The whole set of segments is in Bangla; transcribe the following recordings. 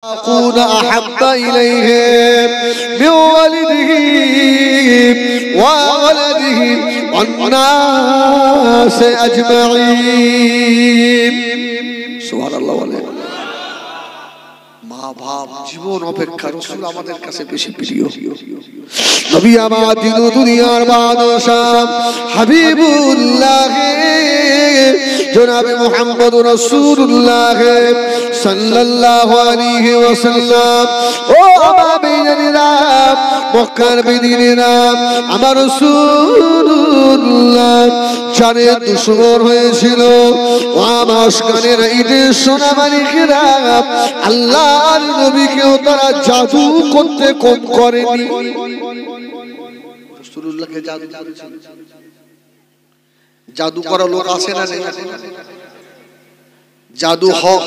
يكون أحب إليهم من والده وولده والناس أجمعين سبحان الله عليه মা বাপ জীবন অপেক্ষা রাসূল আমাদের কাছে বেশি প্রিয় নবী আমার দিন দুনিয়ার বাদশা হাবিবুল্লাহ জনাবে মুহাম্মদ রাসূলুল্লাহ সাল্লাল্লাহু আলাইহি ওয়াসাল্লাম ও আবাবিরা মক্কার বিদিনেরা আমার রাসূলুল্লাহ জানে দুশমন হয়েছিল ও মাসকানের ঈদের সোনা মালিকেরা আল্লাহর নবীকেও তারা জাদু করতে কম করেনি রাসূলুল্লাহকে জাদু করেছিল জাদু করা লোক আছে না নেই জাদু হক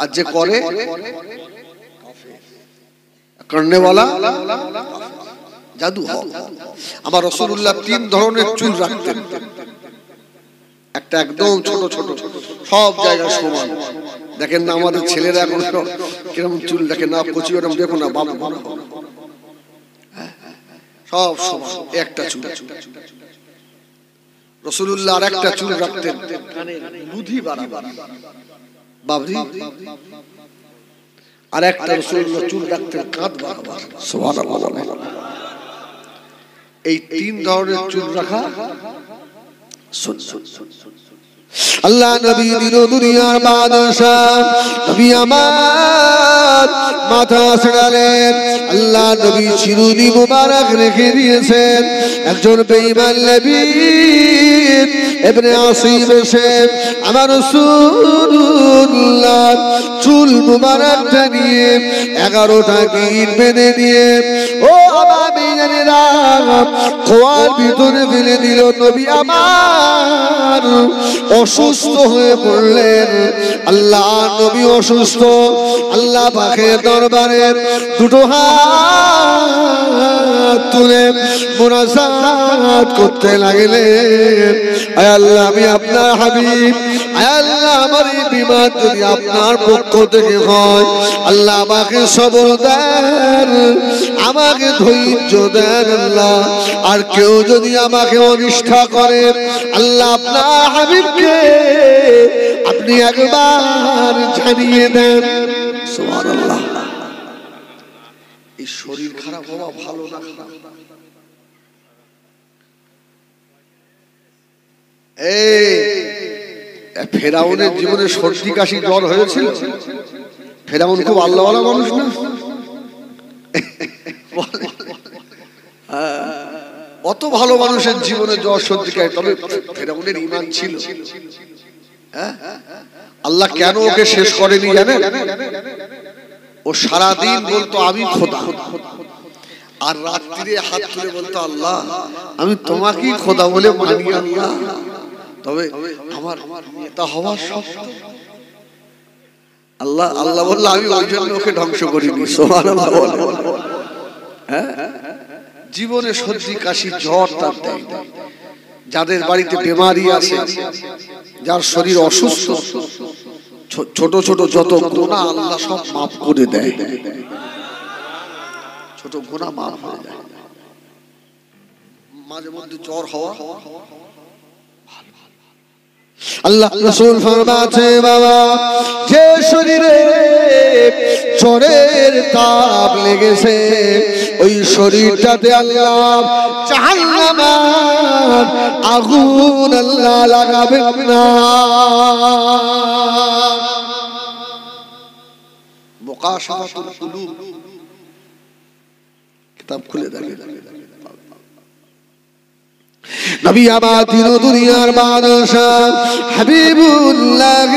আর যে করে করনে वाला জাদু হক আমার রাসূলুল্লাহ তিন ধরনের চুল রাখতেন একটা একদম ছোট ছোট সব জায়গায় সমান দেখেন না আমাদের ছেলেরা এখন কিরকম চুল দেখেন না কচি এরকম দেখো না বাপ সব সমান একটা চুল রাসূলুল্লাহ আর একটা চুল রাখতেন কানে লুধি বাড়াবার বাবরি আর একটা রাসূলুল্লাহ চুল রাখতেন কাঁধ বাড়াবার সুবহানাল্লাহ এই তিন ধরনের চুল রাখা আল্লাহ নবী দিন দুনিয়ার বাদশা নবী আমার মাথা ছাড়ালেন আল্লাহ নবী চিরুনি মুবারক রেখে দিয়েছেন একজন বেঈমান নবী ইবনে আসিম এসে আমার রাসূলুল্লাহ চুল মুবারকটা নিয়ে 11টা গিট বেঁধে নিয়ে ও আবাবিরা কুয়ার ভিতরে ফেলে দিল নবী আমার অসুস্থ হয়ে পড়লেন আল্লাহ নবী অসুস্থ আল্লাহ পাকের দরবারে দুটো হাত তুলে মুনাজাত করতে লাগলেন আয় আল্লাহ আমি আপনার হাবিব আয় আল্লাহ আমার এই বিমার যদি আপনার পক্ষ থেকে হয় আল্লাহ আমাকে সবর দেন আমাকে ধৈর্য দেন আল্লাহ আর কেউ যদি আমাকে অনিষ্ঠা করে আল্লাহ আপনার হাবিবকে আপনি একবার জানিয়ে দেন সুবহানাল্লাহ এই শরীর খারাপ হওয়া ভালো না এই ফেরাউনের জীবনে সর্দি কাশি জ্বর হয়েছিল ফেরাউন খুব আল্লাহওয়ালা মানুষ না অত ভালো মানুষের জীবনে জ্বর সর্দি কাশি তবে ফেরাউনের ঈমান ছিল আল্লাহ কেন ওকে শেষ করেনি জানেন ও সারা দিন বলতো আমি খোদা আর রাত্রিরে হাত তুলে বলতো আল্লাহ আমি তোমাকেই খোদা বলে মানি আল্লাহ তবে আমার এটা হওয়া শর্ত আল্লাহ আল্লাহ বলল আমি ওই জন্য ওকে ধ্বংস করিনি সুবহানাল্লাহ হ্যাঁ জীবনে সর্দি কাশি জ্বর তার দেয় যাদের বাড়িতে বেমারি আছে যার শরীর অসুস্থ ছোট ছোট যত গুনাহ আল্লাহ সব মাফ করে দেয় ছোট গুনাহ মাফ হয়ে যায় মাঝে মধ্যে জ্বর হওয়া আল্লাহ রাসূল ফরমাতে বাবা যে শরীরে জ্বরের তাপ লেগেছে ওই শরীরটাতে আল্লাহ জাহান্নামের আগুন আল্লাহ লাগাবেন না মুকাশাফাতুল কুলুব কিতাব খুলে দেখেন নবী আমার দিন দুনিয়ার বাদশা হাবিবুল্লাহ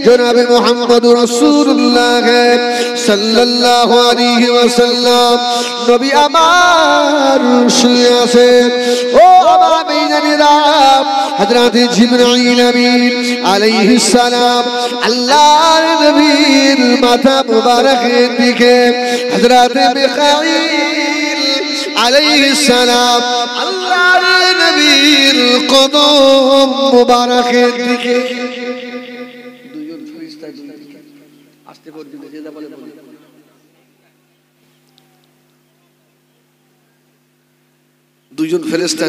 জনাবে মুহাম্মদ রাসূলুল্লাহ সাল্লাল্লাহু আলাইহি ওয়াসাল্লাম নবী আমার শুয়ে আছেন ও আবাবিরা হযরত জিবরাইল আমিন আলাইহিস সালাম আল্লাহর নবীর মাথা মুবারকের দিকে হযরত মিকাঈল আলাইহিস সালাম আল্লাহর নবীর কদম মুবারকের দিকে দুইজন ফেরেশতা আসতে করবি না, যেটা বলে বলি। দুইজন ফেরেশতা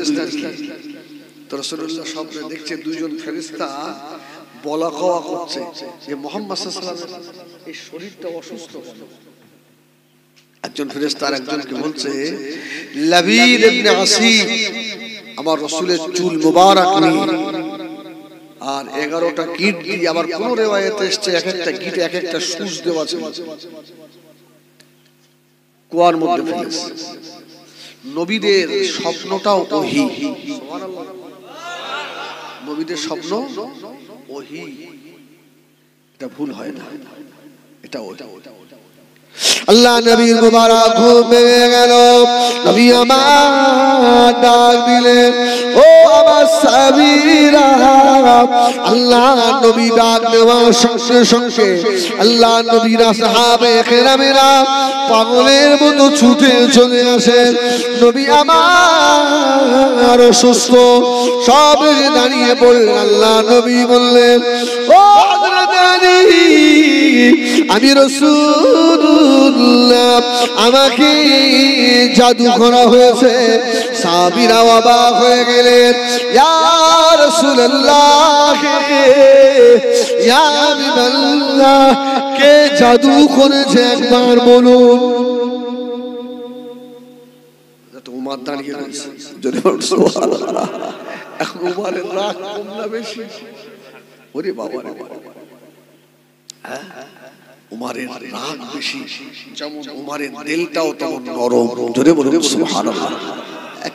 তো রাসূলুল্লাহ স্বপ্নে দেখছে দুইজন ফেরেশতা বলা কওয়া করছে যে মুহাম্মদ সাল্লাল্লাহু আলাইহি ওয়াসাল্লাম এই শরীরটা অসুস্থ। একজন ফেরেশতা আর একজনকে বলছে লাবিদ ইবনে আসিফ আমার রাসূলের চুল মোবারক নিয়ে আর 11টা গিট দিয়ে, আবার কোন রিওয়ায়াতে এসেছে এক একটা গিটে এক একটা সুচ দেওয়া ছিল, কুয়ার মধ্যে ফেলেছে। নবীদের স্বপ্নটাও ওহী, সুবহানাল্লাহ। নবীদের স্বপ্ন ওহী, এটা ভুল হয় না, এটা ওটা। আল্লাহ নবীর মুবারক ঘুম ভেঙে গেল, নবী আমার ডাক দিলেন ও আমার সাহাবীরা। আল্লাহ নবী ডাক দেওয়ার সঙ্গে সঙ্গে আল্লাহ নবীর সাহাবে কেরামেরা পাগলের মতো ছুটে চলে আসেন। নবী আমার অসুস্থ, সব দাঁড়িয়ে পড়লেন। আল্লাহ নবী বললেন ও হযরত আলী, আমি রাসূলুল্লাহ, আমাকে জাদু করা হয়েছে। সাহাবীরা অবাক হয়ে গেলেন, ইয়া রাসূলুল্লাহ, ইয়া হাবিবাল্লাহ, কে জাদু করেছে একবার বলুন। উমার দাঁড়িয়ে রয়েছে, যদি সুবহানাল্লাহ। এখন উমারের রাগ কম না বেশি? ওরে বাবা রে বাবা, উমারের রাগ বেশি, যেমন উমারের দিলটাও তেমন নরম। জোরে বলুন সুবহানাল্লাহ।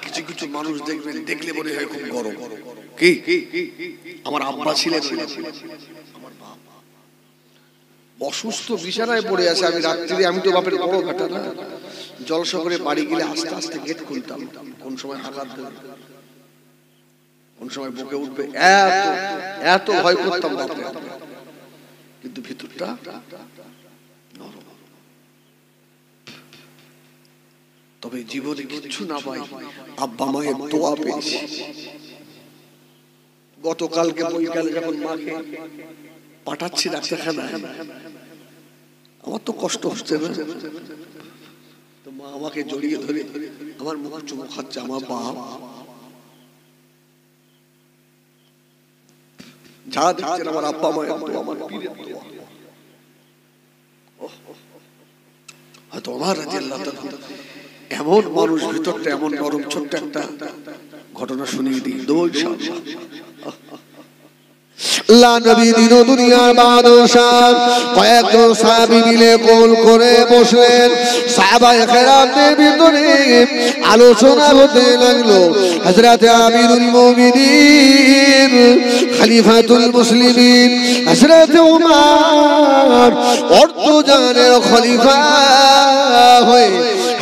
কিছু কিছু মানুষ দেখবেন, দেখলে মনে হয় খুব গরম। কি আমার আব্বা ছিলেন, আমার বাপ অসুস্থ বিছানায় পড়ে আছে। আমি রাত্রিরে, আমি তো বাপের বড় বেটা না, জলসা করে বাড়ি গেলে আস্তে আস্তে গেট খুলতাম, কোন সময় আঘাত দেবে, কোন সময় বুকে উঠবে, এত এত ভয় করতাম বাপরে। কিন্তু ভিতরটা নরম। তবে জীবনে কিছু না পাই, আব্বা মায়ের দোয়া পেয়েছি। গতকালকে বৈকালে যখন মাকে পাঠাচ্ছি ডাক্তারখানা, আমার তো কষ্ট হচ্ছে না, তো মা আমাকে জড়িয়ে ধরে আমার মুখ চুমু খাচ্ছে। আমার বাপ যা দেখছেন, আমার আব্বা মায়ের দোয়া, আমার পীরের দোয়া। হয়তো ওমর রাদিয়াল্লাহু তাআলা এমন মানুষ, ভিতরটা এমন নরম। ছোট্ট একটা ঘটনা শুনিয়ে দিই, আল্লাহ নবী দিন দুনিয়ার বাদশাহ কয়েকজন সাহাবী মিলে গোল করে বসলেন। সাহাবায়ে কেরামদের ভিতরে আলোচনা হতে লাগলো। হযরত আমিরুল মুমিনিন খলিফাতুল মুসলিমিন হযরত ওমর অর্ধজানের খলিফা হয়ে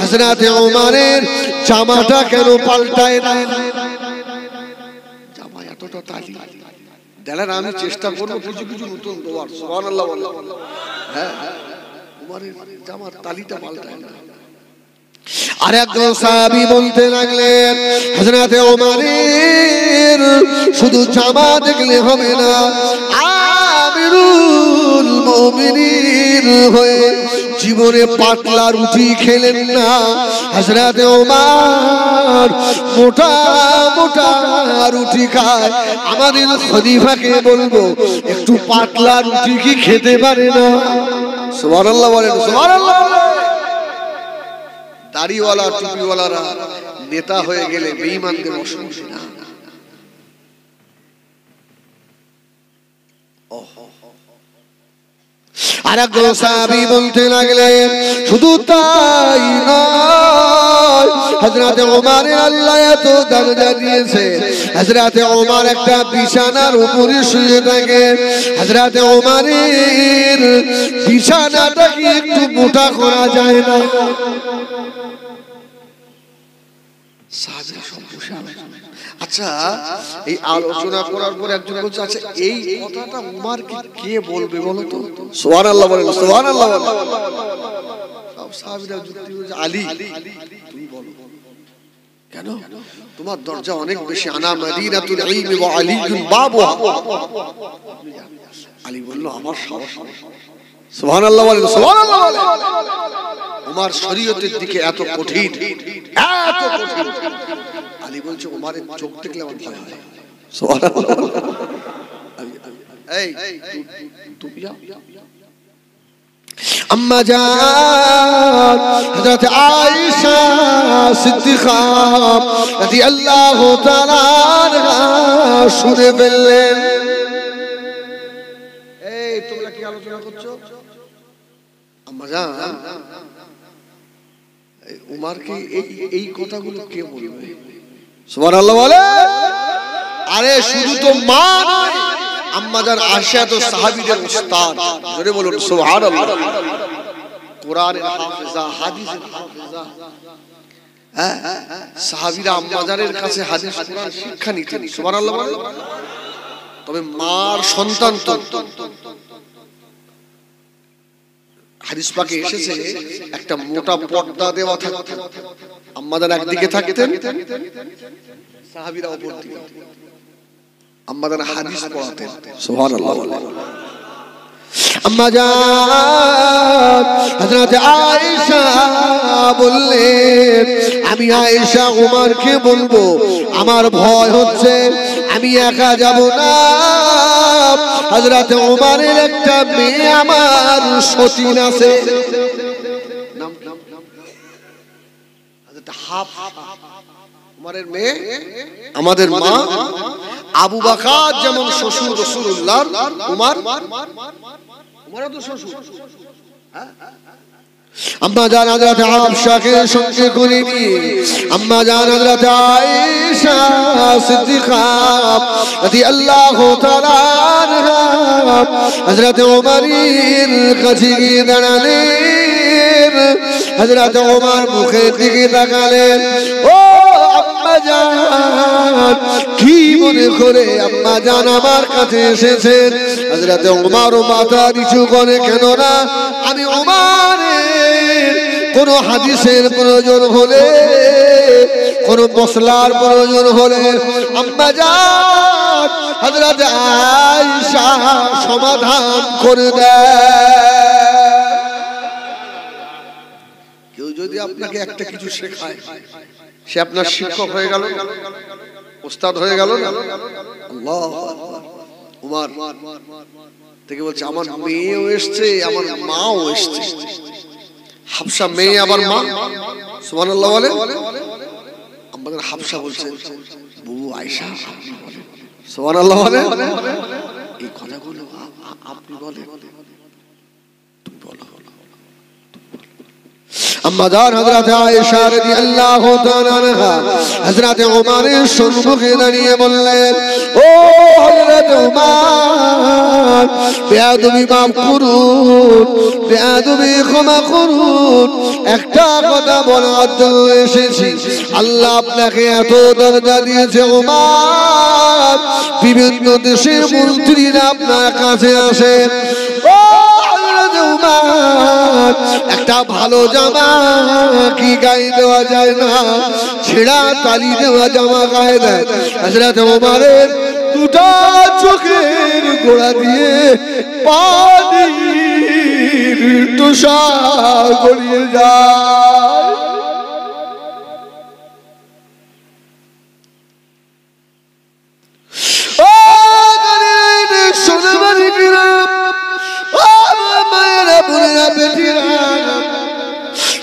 হযরত ওমরের জামাটা কেন পাল্টায় না? জামা এতটা তালি দেলেন, আমি চেষ্টা করবো কিছু কিছু নতুন দোয়ার। সুবহানাল্লাহ বললাম, হ্যাঁ, ওমরের জামার তালিটা পাল্টায় না। আর একজন সাহাবী বলতে লাগলেন, হযরত ওমরের শুধু জামা দেখলে হবে না, আমিরুল মুমিনিন হয়ে জীবনে পাতলা রুটি খেলেন না। হযরত ওমর মোটা মোটা রুটি খায়। আমাদের খলিফাকে বলবো একটু পাতলা রুটি কি খেতে পারে না? সুবহানাল্লাহ বলেন, সুবহানাল্লাহ। দাড়িওয়ালা টুপিওয়ালারা নেতা হয়ে গেলে বেঈমানদের অসুবিধা না। আর একজন সাহাবী বলতে লাগলেন, শুধু তাই নয়, হযরত ওমরের আল্লাহ এত দরজা দিয়েছে। হযরত ওমর একটা বিছানার উপরে শুয়ে থাকে। হযরত ওমরের বিছানাটা কি একটু মোটা করা যায় না? আচ্ছা, এই আলোচনা করার পর একজন বলছে, আচ্ছা এই কথাটা উমরকে কে বলবে বলো তো? সুবহানাল্লাহ বলেন, সুবহানাল্লাহ বলেন। সব সাহাবীরা যুক্তি বলছে, আলী তুমি বলো। কেন? তোমার দরজা অনেক বেশি। আনা মাদিনাতুল ইলমি ওয়া আলীউন বাবুহা। আলী বলল, আমার সাহস সুবহানাল্লাহ বলেন, সুবহানাল্লাহ বলেন। উমার শরীয়তের দিকে এত কঠিন, এত কঠিন। আলী বলছে উমারের চোখ দেখলে আমার ভয় হয়। সুবহানাল্লাহ। এই তুমি যাও। আম্মা জান হযরত আয়েশা সিদ্দিকা রাদিয়াল্লাহু তাআলা আনহা শুনে ফেললেন। এই তোমরা কি আলোচনা করছো? আম্মা জান উমারকে এই কথাগুলো কে বলবে? সুবহানাল্লাহ বলে। আরে শুধু তো মা নয়, আম্মা জান আয়েশা তো সাহাবীদের উস্তাদ। জোরে বলুন সুবহানাল্লাহ। কোরআনের হাফেজা, হাদিসের হাফেজা। সাহাবীরা আম্মা জানের কাছে হাদিস কোরআন শিক্ষা নিতেন। সুবহানাল্লাহ বলে। তবে মার সন্তান তো হাদিস পাকে এসেছে একটা মোটা পর্দা দেওয়া থাকতো, আম্মা জান একদিকে থাকতেন, সাহাবীরা অপর দিকে। আম্মা জান হাদিস পড়াতেন। সুবহানাল্লাহ। আম্মা জান হযরত আয়েশা বললেন, আমি আয়েশা উমরকে বলবো আমার ভয় হচ্ছে, আমি একা যাব না। হযরত উমরের একটা মেয়ে আমার সতীন আছে, হযরত হাফসা উমরের মেয়ে, আমাদের মা। আবু বকর যেমন শ্বশুর রাসূলুল্লাহ, উমরও তো শ্বশুর। আম্মা জান হযরত হাফসাকে সঙ্গে করে নিয়ে আম্মা জান হযরত আয়েশা সিদ্দিকা রাদিয়াল্লাহু তাআলা আনহা হযরত উমরের কাছে গিয়ে দাঁড়ালেন। হযরত উমর মুখের দিকে তাকালেন। ও আম্মা জান, কি মনে করে আম্মা জান আমার কাছে এসেছেন? হযরত উমর মাথা নিচু করে, কেন না, আমি উমরের কোন হাদিসের প্রয়োজন হলে, কোন মশলার প্রয়োজন হলে আম্মা জান হযরত আয়েশা সমাধান করে দেয়। কেউ যদি আপনাকে একটা কিছু শেখায়, সে আপনার শিক্ষক হয়ে গেল, ওস্তাদ হয়ে গেল না? আল্লাহ। উমর থেকে বলছে আমার মেয়েও এসছে, আমার মাও এসছে। হাফসা মেয়ে আবার মা। সুবহানাল্লাহ বলে। আমাদের হাফসা বলছে বউ আয়েশা আপনি বলেন। সুবহানাল্লাহ বলে। এই কথাগুলো আপনি বলেন, তুমি বলো। আম্মা জান হযরত আয়েশা রাদিয়াল্লাহু তাআলা আনহা হযরত উমরের সম্মুখে দাঁড়িয়ে বললেন, ও হযরত উমর, বেয়াদবি মাফ করুন, বেয়াদবি ক্ষমা করুন, একটা কথা বলার জন্য এসেছি। আল্লাহ আপনাকে এত দরজা দিয়েছে উমর, বিভিন্ন দেশের মন্ত্রীরা আপনার কাছে আসে। ও একটা ভালো জামা কি গায়ে দেওয়া যায় না? ছেঁড়া তালি দেওয়া জামা গায়ে দেয়। হযরত উমরের দুটো চোখের গোড়া দিয়ে পানির তুষার গড়িয়ে যায়।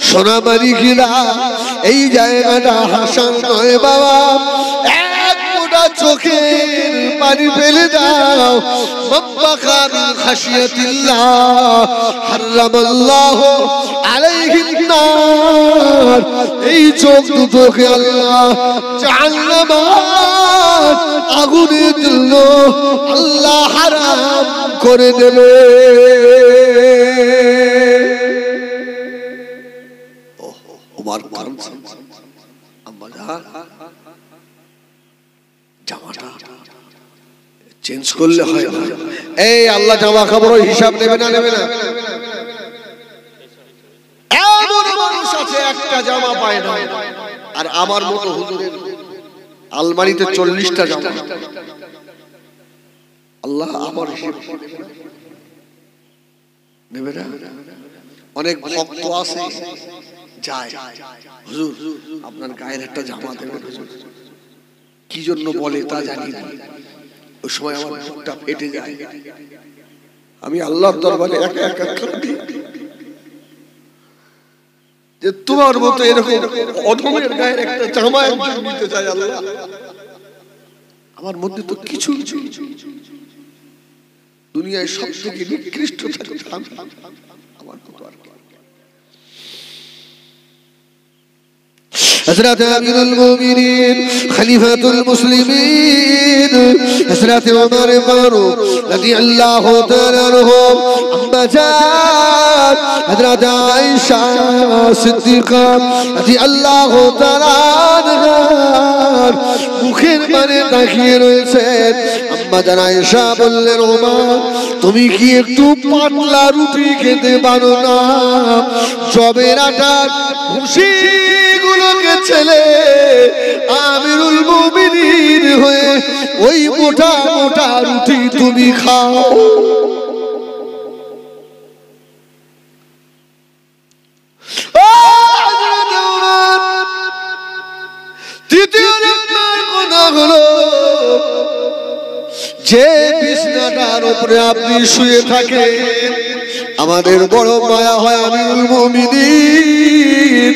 সোনামারিকিরা, এই জায়গাটা হাসান নয় বাবা, এক ফোঁটা চোখের পানি ফেলে দাও। মাক্কা মিন খাশিয়াতিল্লাহ হারামাল্লাহু আলাইহিন নার, এই চোখ দুটোকে আল্লাহ জাহান্নামের আগুনে দিল, আল্লাহ হারাম করে দেবে। জামাটা চেঞ্জ করলে হয় না। এই আল্লাহ জামা কাপড় হিসাব নেবে না, নেবে না। এমন মানুষ আছে একটা জামা পায় না, আর আমার মতো হুজুরের আলমারিতে 40টা জামা। আল্লাহ আমার হিসাব নেবে না? অনেক ভক্ত আছে যায়, হুজুর আপনার গায়ের একটা জামা দেবেন হুজুর। কি জন্য বলে তা জানি না, ওই সময় আমার বুকটা ফেটে যায়। আমি আল্লাহর দরবারে একা একা কাঁদি যে তোমার মতো এরকম অধমের গায়ের একটা জামা একজন নিতে চাই আল্লাহ। আমার মধ্যে তো কিছু দুনিয়ায় সব থেকে নিকৃষ্ট থাকে আমার কত আর কি। हज़रत अमीरुल मोमिनीन खलीफातुल मुस्लिमीन हज़रत उमर फारूक रज़ियल्लाहु तआला अन्हु अम्मा जान हज़रत आयशा सिद्दीक़ा रज़ियल्लाहु तआला अन्हा মুখের মানে তাকিয়ে রয়েছেন। আম্মা জান আয়েশা বললেন, ওমর তুমি কি একটু পাতলা রুটি খেতে পারো না? জবের আটার ভুসি গুলোকে ছেলে আমিরুল মুমিনিন হয়ে ওই মোটা মোটা রুটি তুমি খাও। তৃতীয় নম্বর কথা হলো, যে বিছানাটার উপরে আপনি শুয়ে থাকেন আমাদের বড় মায়া হয় আমিরুল মুমিনিন,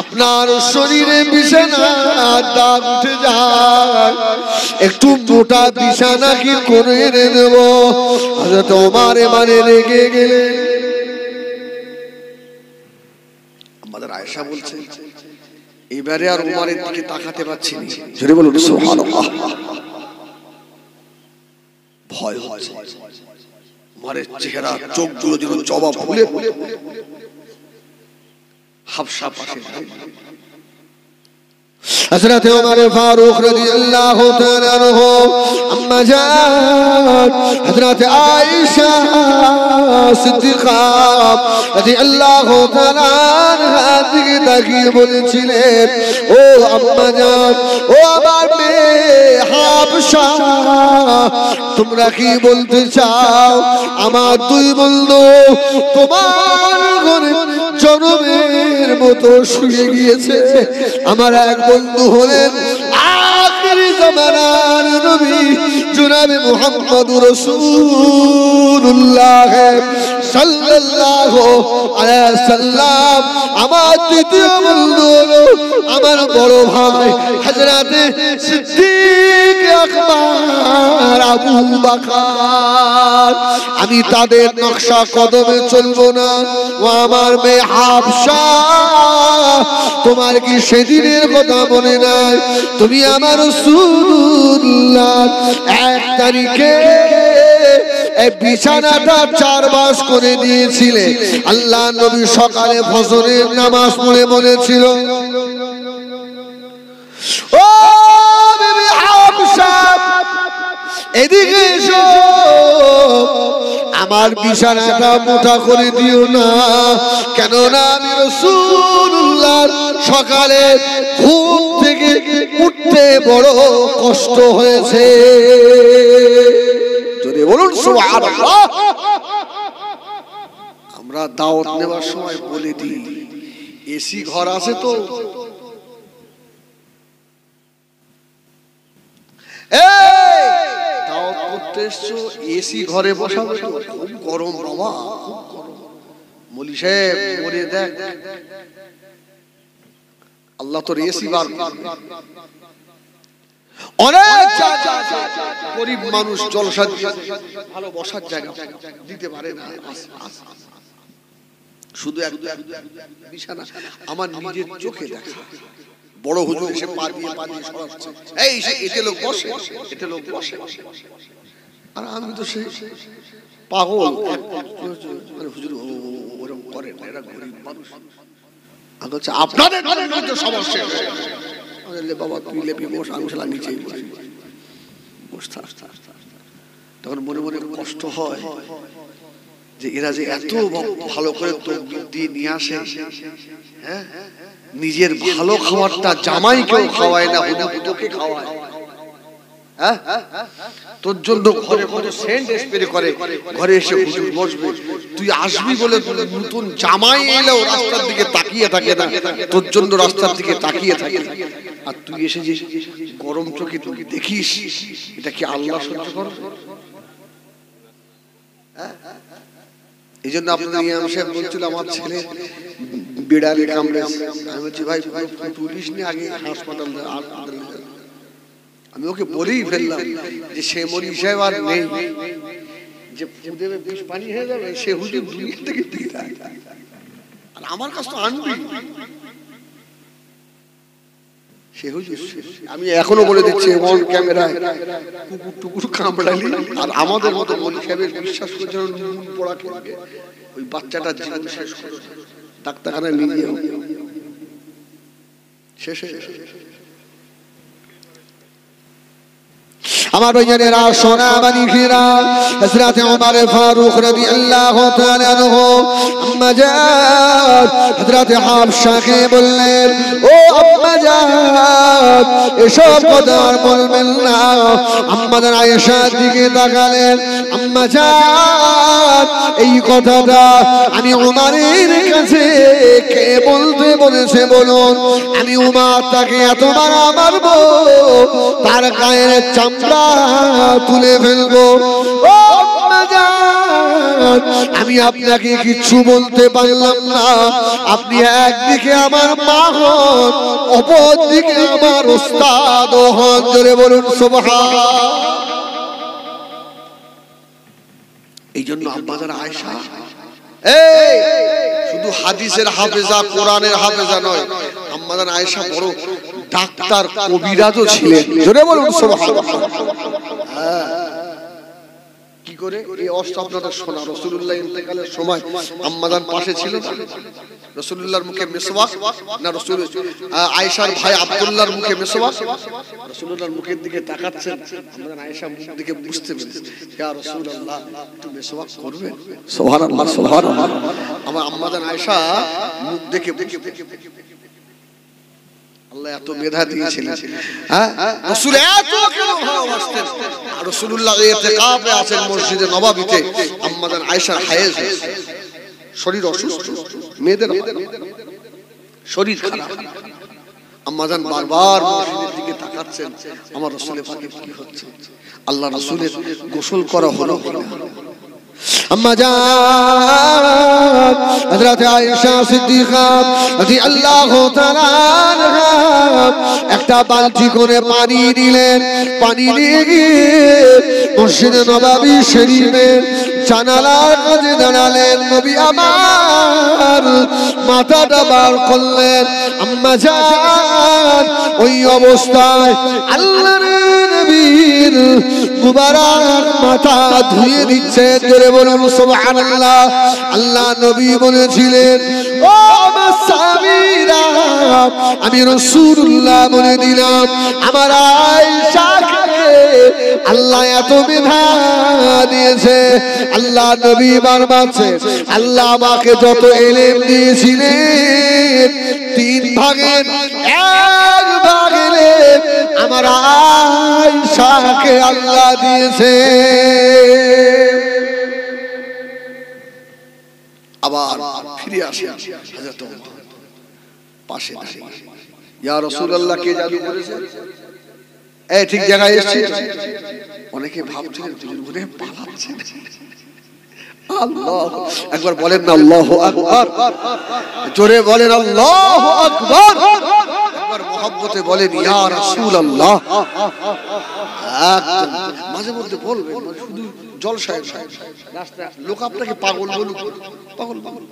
আপনার শরীরে বিছানার দাগ উঠে যায়, একটু মোটা বিছানা কি করে এনে দেব? হযরত ওমর মানে রেগে গেলেন। আমাদের আয়েশা বলছে, এবারে আর ওমরের দিকে তাকাতে পারছি না। জোরে বলুন সুবহানাল্লাহ। ভয় হচ্ছে, ওমরের চেহারা চোখগুলো যেন জবা ফুলে হাফসা পাশে। हज़रत उमर फारूक रज़ियल्लाहु तआला अन्हु अम्मा जान हज़रत आयशा सिद्दीक़ा रज़ियल्लाहु तआला अन्हा দিকে তাকিয়ে বলেছিলেন, ও আম্মা জান, ও আমার মেয়ে হাফসা, তোমরা কি বলতে চাও আমার দুই বন্ধু তোমার ঘরে জনমের মতো শুয়ে গিয়েছে? আমার এক বন্ধু হলেন আখিরি জামানার নবী জনাবে মুহাম্মদুর রাসূলুল্লাহ সাল্লাল্লাহু আলাইহি সাল্লাম। আমার দ্বিতীয় বন্ধু হলো আমার বড় ভাই হযরতে সিদ্দিক আকবর আবু বকর। আমি তাদের নকশা কদমে চলবো না। ও আমার মেয়ে হাফসা, তোমার কি সেদিনের কথা মনে নাই? তুমি আমার রাসূলুল্লাহ 1 তারিখে এই বিছানাটা 4 মাস করে দিয়েছিলে। আল্লাহ নবী সকালে ফজরের নামাজ পড়ে বলেছিল, ও বিবি হাফসা এদিকে এসো, আমার বিছানাটা মোটা করে দিও না, কেননা আমি রাসূলুল্লাহ সকালে ঘুম থেকে উঠতে বড় কষ্ট হয়েছে। জোরে বলুন সুবহানাল্লাহ। আমরা দাওয়াত নেওয়ার সময় বলে দিই, এসি ঘর আছে তো? দাওয়াত করতে এসছো, এসি ঘরে বসাবে তো? খুব গরম বাবা, মৌলী সাহেব মরে দেখ, আল্লাহ তোর এসি বার। অনেক গরিব মানুষ জলসা ভালো বসার জায়গা দিতে পারে না, শুধু এক বিছানা। আমার নিজের চোখে দেখা বড় হুজুর এসে পা দিয়ে সরাচ্ছে, এই এতে লোক বসে, এতে লোক বসে। আর আমি তো সেই পাগল, হুজুর ওরকম করে না, এরা গরিব মানুষ। আপনাদের সমস্যা বাবা, তুই লেপি বস, আমি শালা নিচেই বসে। তখন মনে মনে কষ্ট হয় যে এরা যে এত ভালো করে তাকবীর দিয়ে নিয়ে আসে, হ্যাঁ, নিজের ভালো খাবারটা জামাইকেও খাওয়ায় না, হুজুরকে খাওয়ায়। হ্যাঁ তোর জন্য ঘরে ঘরে সেন্ট স্প্রে করে, ঘরে এসে হুজুর বসবে, তুই আসবি বলে নতুন জামাই এলেও রাস্তার দিকে তাকিয়ে থাকে না, তোর জন্য রাস্তার দিকে তাকিয়ে থাকে। আর তুই এসে যে গরম চোখে তুই দেখিস, এটা কি আল্লাহ সহ্য করবে? এই জন্য আপনাদের ইমাম সাহেব বলছিল আমার ছেলে বিড়ালে কামড়েছে, আমি বলছি ভাই পুলিশ নিয়ে আগে হাসপাতাল, আমি ওকে বলেই ফেললাম যে সে মরি সাহেব আর নেই, যে দেবে বিষ পানি হয়ে যাবে, সে হুজুর দুনিয়া থেকে আর আমার কাছে তো আনবি সে হুজুর। আমি এখনো বলে দিচ্ছি এমন ক্যামেরায়, কুকুর টুকুর কামড়ালি আর আমাদের মতো মলি সাহেবের বিশ্বাস করছে নুন পোড়া খেয়ে ওই বাচ্চাটার জীবন শেষ করে ডাক্তারখানায় নিয়ে যাও, শেষ হয়ে যাবে। আমার ভাইয়েরা সোনা মানিকেরা, হযরত ওমর ফারুক রাদিয়াল্লাহু তাআলা আনহু আম্মা জান হযরত হাফসাকে বললেন, ও আম্মা জান এসব কথা আর বলবেন না। আম্মা জান আয়েশার দিকে তাকালেন, আম্মা জান এই কথাটা আমি ওমরের কাছে কে বলতে বলেছে বলুন, আমি ওমর তাকে এতবার মারবো তার গায়ের চামড়া তুলে ফেলবো। ও আম্মা জান আমি আপনাকে কিছু বলতে পারলাম না, আপনি একদিকে আমার মা হন, অপর দিকে আমার ওস্তাদ হন, জোরে বলুন সুবহান। এই জন্য আম্মা জান আয়েশা শুধু হাদিসের হাফেজা, কোরআনের হাফেজা নয়, আম্মা জান আয়েশা বড় ডাক্তার কবিরাজও ছিলেন, জোরে বলুন সুবহানাল্লাহ। কি করে এই অষ্ট আপনারা শোনা, রাসূলুল্লাহ ইন্তেকালের সময় আম্মা জান পাশে ছিল, রাসূলুল্লাহর মুখে মিসওয়াক না রাসূল আয়েশার ভাই আব্দুল্লাহর মুখে মিসওয়াক, রাসূলুল্লাহর মুখের দিকে তাকাচ্ছেন, আম্মা জান আয়েশা মুখ দিকে বুঝতে পেরেছেন, ইয়া রাসূলুল্লাহ একটু মিসওয়াক করবেন, সুবহানাল্লাহ সুবহানাল্লাহ। আমার আম্মা জান আয়েশা মুখ দেখে আল্লাহ এত মেধা দিয়েছিলেন, হ্যাঁ রাসূল এত কেন ভালোবাসতেন। আর রাসূলুল্লাহ ইতিকাফে আছেন মসজিদে নববীতে, আম্মা জান আয়েশার হায়েজ, শরীর অসুস্থ, মেয়েদের শরীর খারাপ, আম্মা জান বারবার মসজিদের দিকে তাকাচ্ছেন, আমার রাসূলের পাকে কি হচ্ছে, আল্লাহ রাসূলের গোসল করা হলো কিনা। আম্মা জান হযরত আয়েশা সিদ্দিকা রাদিয়াল্লাহু তাআলা আনহা একটা বালতি করে পানি দিলেন, পানি নিয়ে গিয়ে মসজিদে নববী শরীফের জানালার কাছে দাঁড়ালেন, নবী আমার মাথাটা বার করলেন। আম্মা জান ওই অবস্থায় আল্লাহর নবীর মুবারক মাথা ধুয়ে দিচ্ছেন, জোরে বলুন সুবহানাল্লাহ। আল্লাহ নবী বলেছিলেন, ও আমার স্বামীরা আমি রাসূলুল্লাহ বলে দিলাম আমার আয়েশাকে আল্লাহ এত মেধা দিয়েছে। আল্লাহ নবী বারবার আল্লাহ আমাকে যত ইলম দিয়েছিলেন 3 ভাগের 1 ভাগ ইলম আমার আয়েশাকে আল্লাহ দিয়েছে। আবার ফিরে আসে হযরত পাশে দাঁড়িয়ে, ইয়া রাসূলুল্লাহ কে জাদু করেছে? এই ঠিক জায়গায় এসেছে। অনেকে ভাবছিলেন হুজুর ঘুরে পালাচ্ছে, আল্লাহ একবার বলেন না আল্লাহু আকবার, জোরে বলেন আল্লাহু আকবার, একবার মহব্বতে বলেন ইয়া রাসূলুল্লাহ। মাঝে মধ্যে বলবেন, শুধু জলসায় রাস্তা লোক আপনাকে পাগল বলুক, পাগল পাগল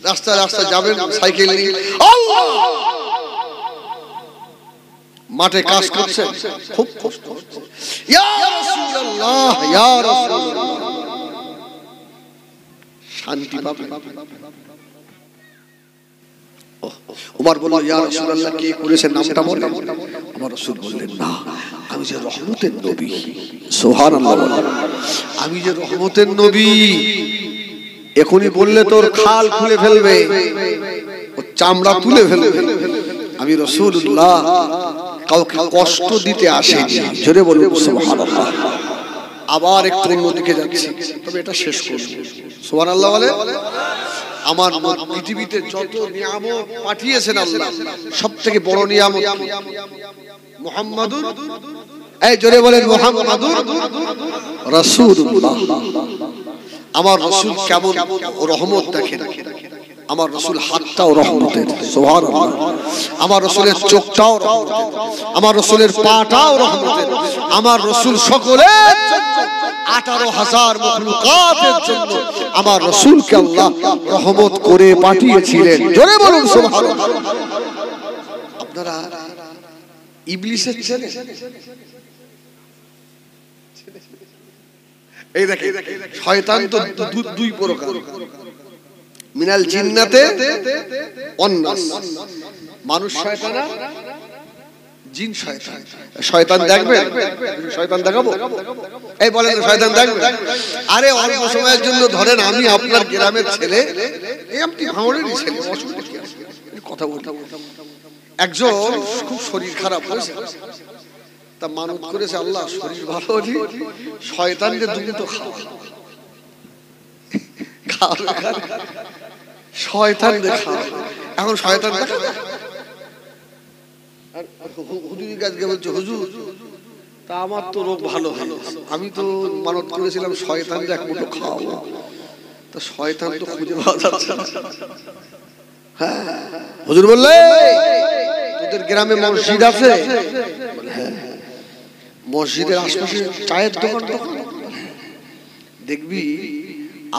রাস্তা রাস্তা যাবেন সাইকেল নিয়ে, আল্লাহ মাঠে কাজ করছেন, খুব কষ্ট, ইয়া রাসূলুল্লাহ ইয়া রাসূলুল্লাহ, শান্তি পাবে। ওমর বলল, ইয়া রাসূলুল্লাহ কে করেছেন নামটা বলেন। আমার রাসূল বললেন, না আমি যে রহমতের নবী, সুবহানাল্লাহ, আমি যে রহমতের নবী, এখনই বললে তোর খাল খুলে ফেলবে, ও চামড়া তুলে ফেলবে। আমি রাসূলুল্লাহ কাউকে কষ্ট দিতে আসেনি। জোরে বলুন সুবহানাল্লাহ। আবার একটু অন্যদিকে যাচ্ছি, তবে এটা শেষ করব। সুবহানাল্লাহ বলে। আমার পৃথিবীতে যত নিয়ামত পাঠিয়েছেন আল্লাহ, সবথেকে বড় নিয়ামত মুহাম্মাদুর, এই জোরে বলেন মুহাম্মাদুর রাসূলুল্লাহ। আমার রাসূল কেমন রহমত দেখেন, আমার রাসূল হাতটাও রহমতের, সুবহানাল্লাহ। আমার রাসূলের চোখটাও রহমতের, আমার রাসূলের পাটাও রহমতের, আমার রাসূল সকলের জন্য 18,000 মাখলুকাতের জন্য আমার রাসূলকে আল্লাহ রহমত করে পাঠিয়েছিলেন। জোরে বলুন সুবহানাল্লাহ। আপনারা ইবলিসের ছেলে, এই দেখেন শয়তান তো দুই প্রকার, মিনাল জিন্নাতে ওয়ান নাস। মানুষ শয়তান, জিন শয়তান। শয়তান দেখবেন, শয়তান দেখাবো, এই বলেন শয়তান দেখবেন। আরে অল্প সময়ের জন্য ধরেন আমি আপনার গ্রামের ছেলে, এই আপনি ভাঙড়েরই ছেলে, অসুবিধা কি আছে, কথা বলতে। একজন খুব শরীর খারাপ হয়েছে, তা মানত করেছে আল্লাহ শরীর ভালো হলে শয়তানকে দুটো তো খাওয়া, শয়তান দেখা। এখন শয়তান দেখা, হুজুরের কাছে বলছে হুজুর তা আমার তো রোগ ভালো হলো, আমি তো মানত করেছিলাম শয়তান এক মুঠো খাওয়াবো, তা শয়তান তো খুঁজে পাওয়া যাচ্ছে না। হ্যাঁ, হুজুর বললে তোদের গ্রামে মসজিদ আছে? হ্যাঁ। মসজিদের আশপাশে চায়ের দোকান দেখবি,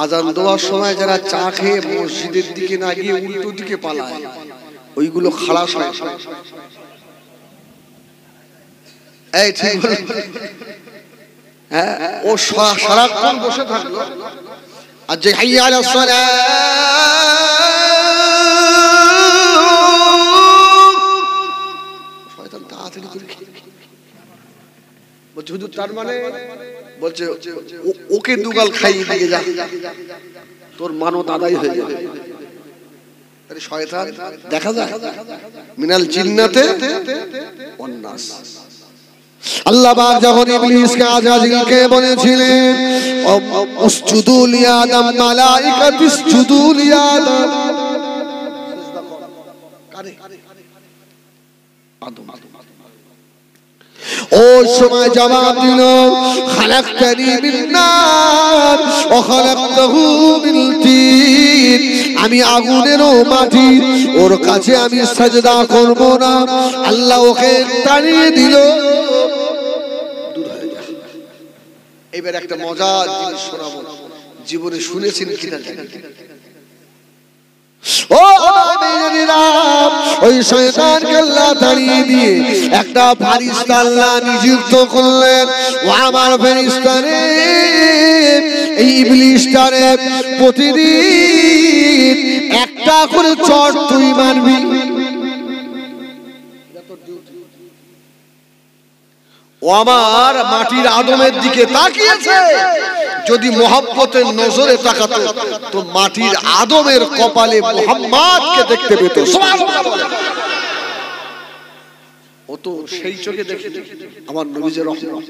আজান দেওয়ার সময় যারা চা খেয়ে মসজিদের দিকে না গিয়ে উল্টো দিকে পালায়, ওইগুলো খালাস হয়। এই ঠিক বলে, হ্যাঁ, ও সারাক্ষণ বসে থাকলো, আর যে হাইয়া আলাস সালাহ, শয়তান তাড়াতাড়ি করে বলছে হুজুর তার মানে, বলছে ওকে দুগাল খাইয়ে দিয়ে যা, তোর মানত আদায় হয়ে যাবে। শয়তান দেখা যায় মিনাল জিন্নাতে ওয়ান নাস। আল্লাহ পাক যখন ইবলিসকে আজাজিলকে বলেছিলেন উসজুদু লিআদম, মালাইকাতু উসজুদু লিআদম, কারে আদম, ওই সময় জবাব দিল খালাকতানি মিন নার ওয়া খালাকতাহু মিন তিন, আমি আগুনের ও মাটি, ওর কাছে আমি সাজদা করব না। আল্লাহ ওকে তাড়িয়ে দিল। এবার একটা মজার জিনিস শোনাবো, জীবনে শুনেছেন কিনা জানি না। ও ওই শয়তানকে আল্লাহ তাড়িয়ে দিয়ে একটা ফেরেশতা আল্লাহ নিযুক্ত করলেন। ও আমার ফেরেশতারে, এই ইবলিসটারে প্রতিদিন একটা করে চড় তুই মারবি। ও আমার মাটির আদমের দিকে তাকিয়েছে, যদি মোহাব্বতের নজরে তাকাতো তো মাটির আদমের কপালে মুহাম্মদকে দেখতে পেত। ও তো সেই চোখে দেখে আমার নবীজের রহমত।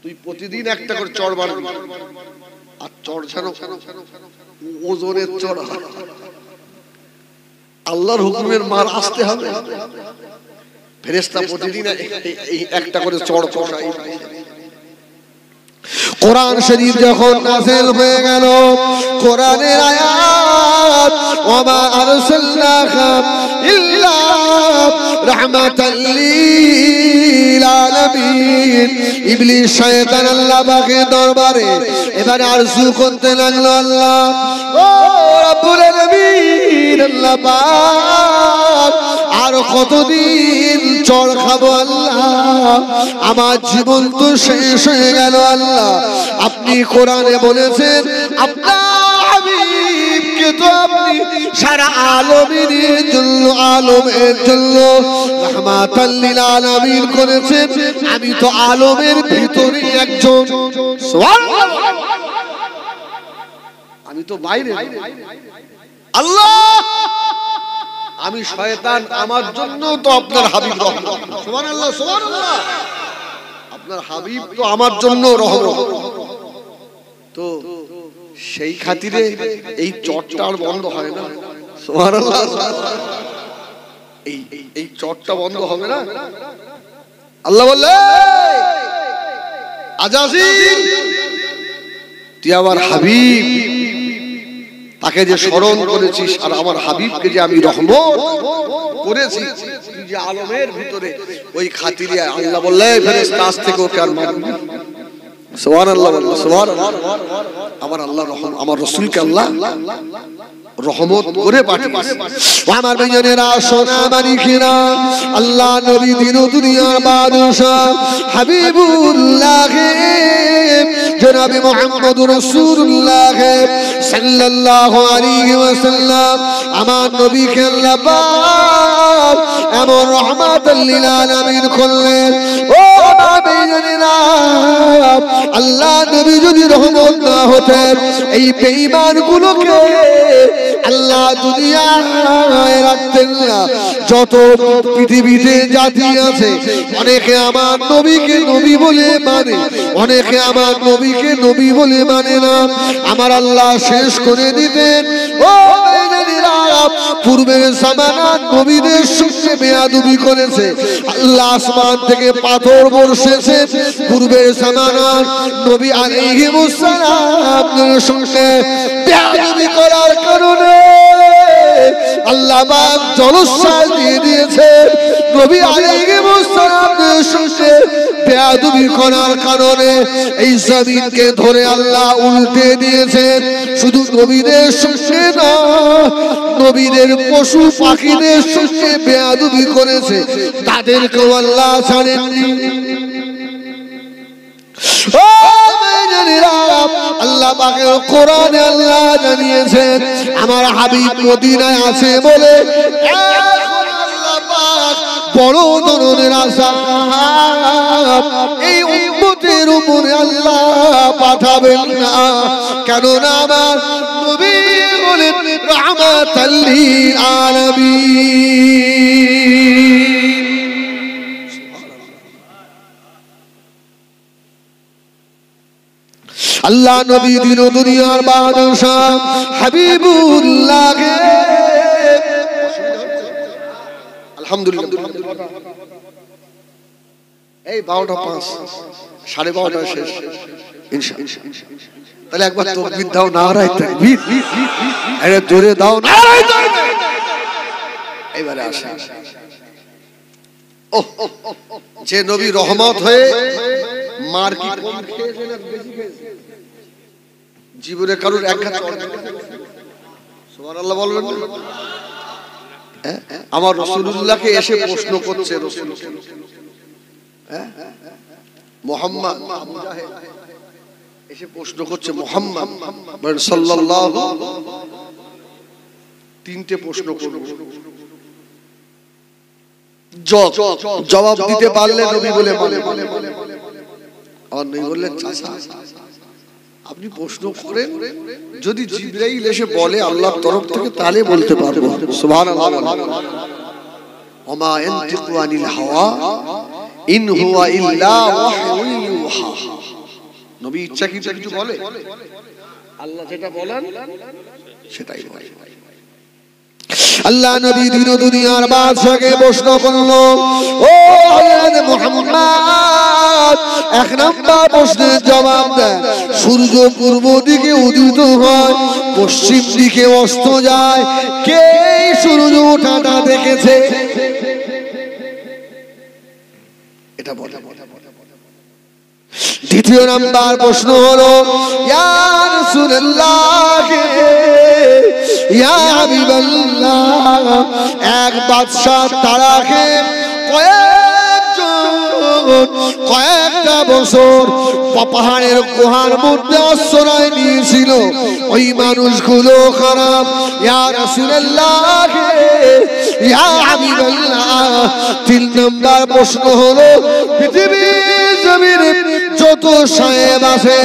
তুই প্রতিদিন একটা করে চড় মারবি, আর চড় যেন ওজনের চড়, আল্লাহর হুকুমের মার আসতে হবে। ফেরেশতা প্রতিদিন একটা করে চড় কষাই। কোরআন শরীফ যখন নাযিল হয়ে গেল, কোরআনের আয়াত ওয়া আরসালনাকা ইল্লা রাহমাতাল লিল আলামিন। ইবলিস শয়তান আল্লাহ পাকের দরবারে এবারে আরজু করতে লাগলো, আল্লাহ ও রব্বুল আলামিন, আল্লাহ পাক আর কতদিন চড় খাবো আল্লাহ, আমার জীবন তো শেষ হয়ে গেল আল্লাহ। আপনি কোরআনে বলেছেন আপনার হাবিবকে তো আপনি সারা আলমের জন্য, আলমের জন্য রাহমাতাল লিল আলামিন করেছেন, আমি তো আলমের ভিতরে একজন, সুবহানাল্লাহ, আমি তো বাইরে। আল্লাহ আমি শয়তান, আমার জন্য তো আপনার হাবিব রহমত। সুবহানাল্লাহ সুবহানাল্লাহ। আপনার হাবিব তো আমার জন্য রহমত। তো সেই খাতিরে এই চটটা আর বন্ধ হয় না। সুবহানাল্লাহ। এই চটটা বন্ধ হবে না। আল্লাহ বললে আজাজিল তুই আমার হাবিব, তাকে যে স্মরণ করেছিস আর আমার হাবিবকে যে আমি রহমত করেছি, তুই যে আলমের ভিতরে ওই খাতিরে আল্লাহ বললে ফেরেশতা কাছ থেকে ওকে আর মারবি। সুবহানাল্লাহ সুবহানাল্লাহ। আমার আল্লাহ আমার রাসূলকে আল্লাহ রহমত করে পাঠিয়েছে। আমার ভাইয়েরা সোনা মানিকেরা, আল্লাহ নবী দিন দুনিয়ার বাদশা হাবিবুল্লাহ জনাবে মুহাম্মদুর রাসূলুল্লাহ সাল্লাল্লাহু আলাইহি ওয়াসাল্লাম, আমার নবীকে আল্লাহ পাক এমন রহমাতুল লিল আলামিন করলেন। ও ভাইয়েরা, আল্লাহ নবী যদি রহমত না হতেন, এই বেঈমান গুলোকে আল্লাহ দুনিয়ায় রাখতেন না। যত পৃথিবীতে জাতি আছে, অনেকে আমার নবীকে নবী বলে মানে, অনেকে আমার নবীকে নবী বলে মানে না। আমার আল্লাহ শেষ করে দিতেন। ও পূর্বের জামানার নবীদের সঙ্গে বেয়াদবি করেছে, আল্লাহ আসমান থেকে পাথর বর্ষেছে। পূর্বের জামানার নবী আলাইহিস সালামের সঙ্গে বেয়াদবি করার কারণে আল্লাহ পাক জলসায় দিয়ে দিয়েছে। নবী আলাইহিস সালামের সঙ্গে বেয়াদবি করার কারণে এই জমিনকে ধরে আল্লাহ উল্টে দিয়েছেন। শুধু নবীদের সঙ্গে না, নবীদের পশু পাখিদের সঙ্গে বেয়াদবি করেছে, তাদেরকেও আল্লাহ ছাড়েননি। আল্লাহ পাকের কোরআনে আল্লাহ জানিয়েছেন, আমার হাবিব মদিনায় আছে বলে এখন আল্লাহ পাক বড় ধরনের আযাব এই উম্মতের উপরে আল্লাহ পাঠাবেন না। কেননা আমার নবী বলেন রাহমাতাল লিল আলামিন। আল্লাহ নবী দিন দুনিয়ার বাদশা হাবিবুল্লাহ। আলহামদুলিল্লাহ। এই 12:05 12:30 শেষ ইনশাআল্লাহ। তাহলে একবার তাকবীর দাও, নারায়ে তাকবীর। আরে জোরে দাও, নারায়ে তাকবীর। এবারে আসে যে নবী রহমত হয়ে মার কি কম খেয়েছে না বেশি খেয়েছে? জীবনে কারোর এক ঘাত সুবহানাল্লাহ বলবেন না? আমার রাসূলুল্লাহকে এসে প্রশ্ন করছে রাসূল, মুহাম্মদ মুজাহিদ এসে প্রশ্ন করছে মুহাম্মদ সাল্লাল্লাহু, তিনটে প্রশ্ন করব, জবাব দিতে পারলে নবী বলে বলে, আর নবী বললেন চাচা আপনি প্রশ্ন করেন, যদি জিবরাইল এসে বলে আল্লাহর তরফ থেকে তাহলে বলতে পারবো। সুবহানাল্লাহ। ওমা ইয়ানতিকু আনিল হাওয়া ইন হুয়া ইল্লা ওয়াহয়ুন ইউহা। নবী ইচ্ছাকৃত কিছু বলে? আল্লাহ যেটা বলেন সেটাই বলে। আল্লাহ নবী দিন দুনিয়ার বাদশাকে প্রশ্ন করলো, ও হযরত মুহাম্মদ এক নাম্বার প্রশ্নের জবাব দেন। সূর্য পূর্ব দিকে উদিত হয়, পশ্চিম দিকে অস্ত যায়, কে সূর্য ওঠাটা দেখেছে? এটা বলে। দ্বিতীয় নাম্বার প্রশ্ন হলো, ইয়া রাসূলুল্লাহ ইয়া হাবিবাল্লাহ, এক বাদশা তারাকে কয়েকটা বছর পাহাড়ের গুহার মধ্যে আশ্রয় নিয়েছিল, ওই মানুষগুলো খারাপ। ইয়া রাসূলুল্লাহ ইয়া হাবিবাল্লাহ। তিন নম্বর প্রশ্ন হলো, পৃথিবীর জমিনে যত সাহেব আছে,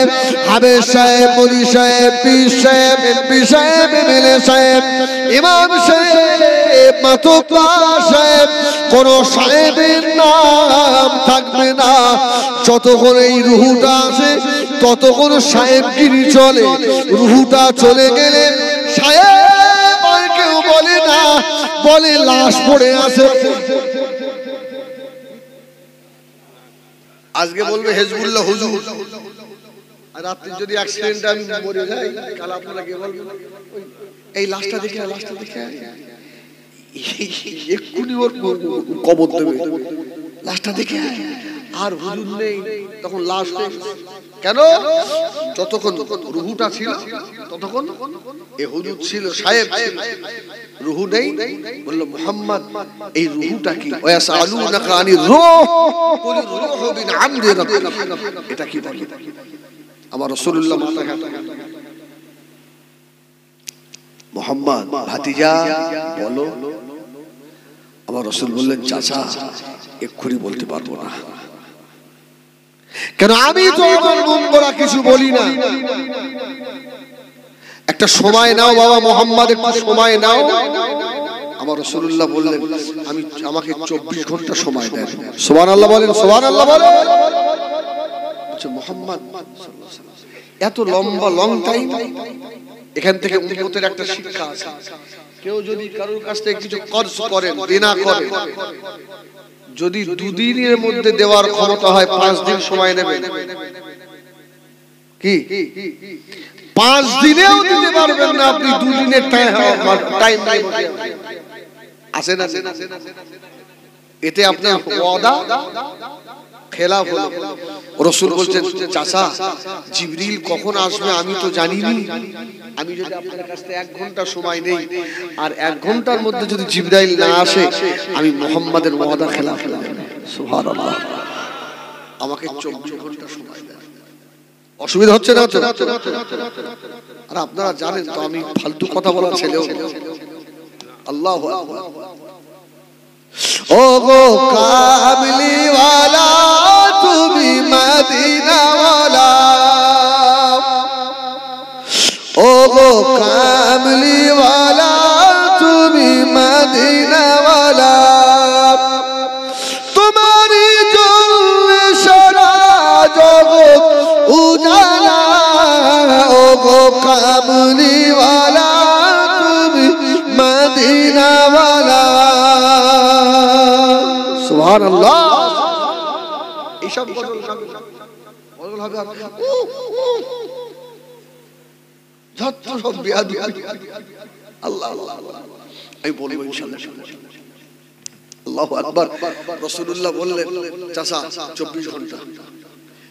হাবেজ সাহেব, মনি সাহেব, পীর সাহেব, এমপি সাহেব, এমএলএ সাহেব, ইমাম সাহেব, মাতব্বর সাহেব, কোন সাহেবের নাম থাকবে না। যতক্ষণ এই রুহুটা আছে ততক্ষণ সাহেবগিরি চলে। রুহুটা চলে গেলে সাহেব আর কেউ বলে না, বলে লাশ পড়ে আছে। আজকে বলবে হেজবুল্লাহ হুজুর, আর রাত্রি যদি অ্যাক্সিডেন্ট আমি মরে যাই, কাল আপনারা কে বলবেন এই লাশটা দেখে, লাশটা দেখে এক্ষুনি ওর কবর দেবে, লাশটা দেখে। আর হুজুর নেই, তখন লাশ কেন? যতক্ষণ রুহুটা ছিল ততক্ষণ এ হুজুর ছিল, সাহেব ছিল। রুহু নেই, বলল মুহাম্মদ এই রুহুটা কি? ওয়াসালুনাকা আনির রূহ কুল রূহু মিন আমরি রাব্বি। এটা কি বলে আমার রাসূলুল্লাহ মাথা মুহাম্মদ ভাতিজা বলো। আমার রাসূল বললেন চাচা এক্ষুনি বলতে পারবো না, কেন আমি তো আমার মন গড়া কিছু বলি না। একটা সময় নাও বাবা মুহাম্মদ, একটু সময় নাও। আমার রাসূলুল্লাহ বললেন আমাকে 24 ঘন্টা সময় দেন। সুবহানাল্লাহ বলেন, সুবহানাল্লাহ বলেন। আচ্ছা মুহাম্মদ সাল্লাল্লাহু আলাইহি ওয়াসাল্লাম এত লম্বা লং টাইম, এখান থেকে উম্মতের একটা শিক্ষা আছে। কেউ যদি কারোর কাছ থেকে কিছু কর্জ করেন, দেনা করেন, যদি 2 দিনের মধ্যে দেওয়ার ক্ষমতা হয় 5 দিন সময় নেবে। কি 5 দিনেও দিতে পারবেন না আপনি, 2 দিনের টাইম আছে না? এতে আপনার ওয়াদা খেলাফ হলো। রাসূল বলছেন চাচা জিবরিল কখন আসবে আমি তো জানিনি। আমি যদি আপনার কাছ থেকে 1 ঘন্টা সময় নেই, আর 1 ঘন্টার মধ্যে যদি জিবরাইল না আসে, আমি মুহাম্মাদের ওয়াদা খেলাফ করব। সুবহানাল্লাহ। আমাকে 24 ঘন্টা সময় দেন। অসুবিধা হচ্ছে না? আর আপনারা জানেন তো আমি ফালতু কথা বলার ছেলেও। আল্লাহু আকবার। ও গো কামলি ওয়ালা তুমি মদিনা ওয়ালা, ও গো কামলি ওয়ালা তুমি মদিনা ওয়ালা, তোমারি জন্যে সারা জগৎ উজালা, ও গো কামলি ওয়ালা তুমি মদিনা ওয়ালা। সুবহানাল্লাহ। এইসব বদল হবে যত সব বেয়াদবি। আল্লাহ আল্লাহ আমি বলবো ইনশাআল্লাহ। আল্লাহু আকবার। রাসূলুল্লাহ বললেন চাচা 24 ঘন্টা।